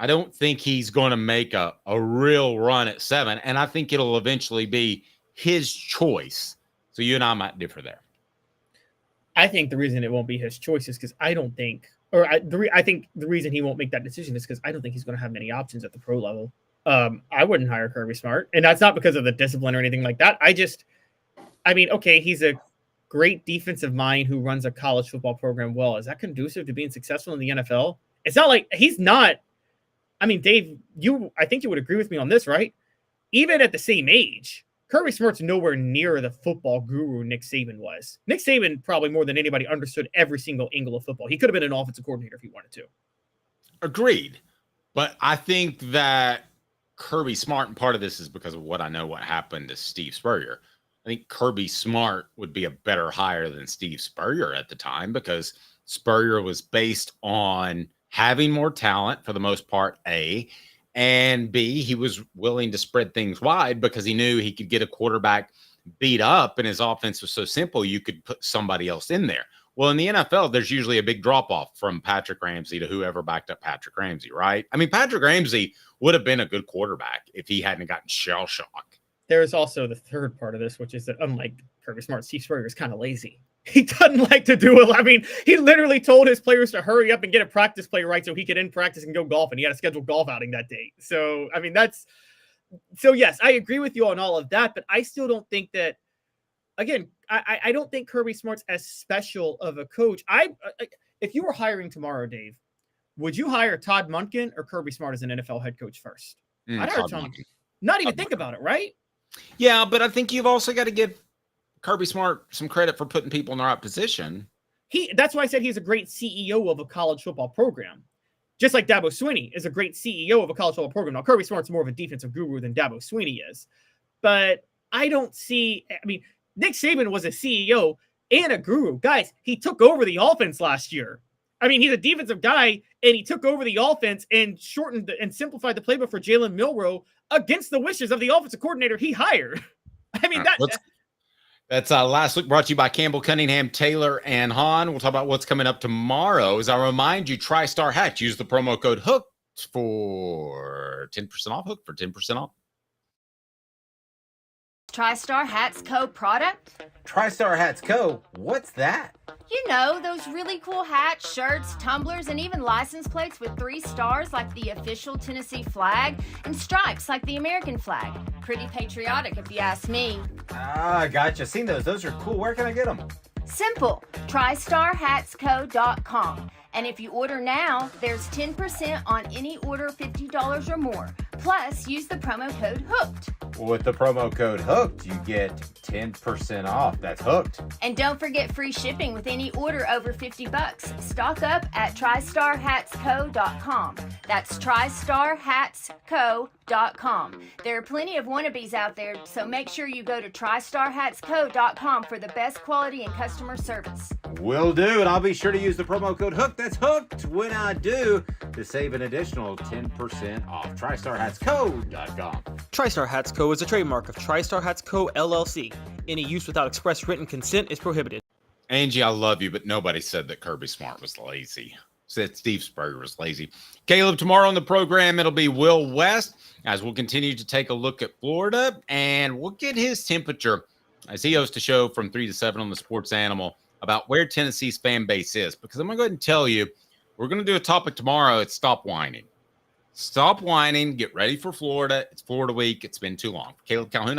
don't think he's going to make a real run at 7. And I think it'll eventually be his choice. So you and I might differ there. I think the reason it won't be his choice is because I think the reason he won't make that decision is because I don't think he's going to have many options at the pro level. I wouldn't hire Kirby Smart, and that's not because of the discipline or anything like that. Okay, he's a great defensive mind who runs a college football program well. Is that conducive to being successful in the NFL? It's not like he's not. I mean, Dave, I think you would agree with me on this, right? Even at the same age, Kirby Smart's nowhere near the football guru Nick Saban was. Nick Saban probably more than anybody understood every single angle of football. He could have been an offensive coordinator if he wanted to. Agreed. But I think that Kirby Smart, and part of this is because of what happened to Steve Spurrier. I think Kirby Smart would be a better hire than Steve Spurrier at the time, because Spurrier was based on having more talent for the most part, A, and B, he was willing to spread things wide because he knew he could get a quarterback beat up and his offense was so simple you could put somebody else in there. Well, in the NFL, there's usually a big drop-off from Patrick Ramsey to whoever backed up Patrick Ramsey, right? I mean, Patrick Ramsey would have been a good quarterback if he hadn't gotten shell shock. There is also the third part of this, which is that unlike Kirby Smart, Steve Spurrier is kind of lazy. He doesn't like to do it. I mean, he literally told his players to hurry up and get a practice play right so he could end practice and go golf, and he had a scheduled golf outing that day. So, I mean, yes, I agree with you on all of that, but I still don't think that, again, I don't think Kirby Smart's as special of a coach. If you were hiring tomorrow, Dave, would you hire Todd Monken or Kirby Smart as an NFL head coach first? I'd hire Todd Monken. Not even think about it, right? Yeah, but I think you've also got to give Kirby Smart some credit for putting people in the right position. That's why I said he's a great CEO of a college football program. Just like Dabo Swinney is a great CEO of a college football program. Now, Kirby Smart's more of a defensive guru than Dabo Swinney is. But Nick Saban was a CEO and a guru. Guys, he took over the offense last year. I mean, he's a defensive guy, and he took over the offense and shortened and simplified the playbook for Jalen Milroe against the wishes of the offensive coordinator he hired. I mean, That's last look brought to you by Campbell, Cunningham, Taylor, and Hahn. We'll talk about what's coming up tomorrow. As I remind you, TriStar Hats. Use the promo code HOOKED for 10% off. Hooked for 10% off. TriStar Hats Co. product? TriStar Hats Co. What's that? You know, those really cool hats, shirts, tumblers, and even license plates with 3 stars like the official Tennessee flag and stripes like the American flag. Pretty patriotic if you ask me. Ah, gotcha. Seen those. Those are cool. Where can I get them? Simple. TriStarHatsCo.com. And if you order now, there's 10% on any order $50 or more. Plus, use the promo code HOOKED. With the promo code HOOKED, you get 10% off. That's hooked. And don't forget free shipping with any order over $50. Stock up at TriStarHatsCo.com. That's TriStarHatsCo.com. There are plenty of wannabes out there, so make sure you go to TriStarHatsCo.com for the best quality and customer service. Will do, and I'll be sure to use the promo code HOOKED. That's hooked when I do to save an additional 10% off. TriStarHatsCo.com. TriStar Hats Co. is a trademark of TriStar Hats Co. LLC. Any use without express written consent is prohibited. Angie, I love you, but nobody said that Kirby Smart was lazy. Said Steve Spurrier was lazy. Caleb, tomorrow on the program, it'll be Will West, as we'll continue to take a look at Florida, and we'll get his temperature as he hosts a show from 3 to 7 on the Sports Animal about where Tennessee's fan base is. Because I'm going to go ahead and tell you, we're going to do a topic tomorrow. It's stop whining. Stop whining. Get ready for Florida. It's Florida week. It's been too long. Caleb Calhoun.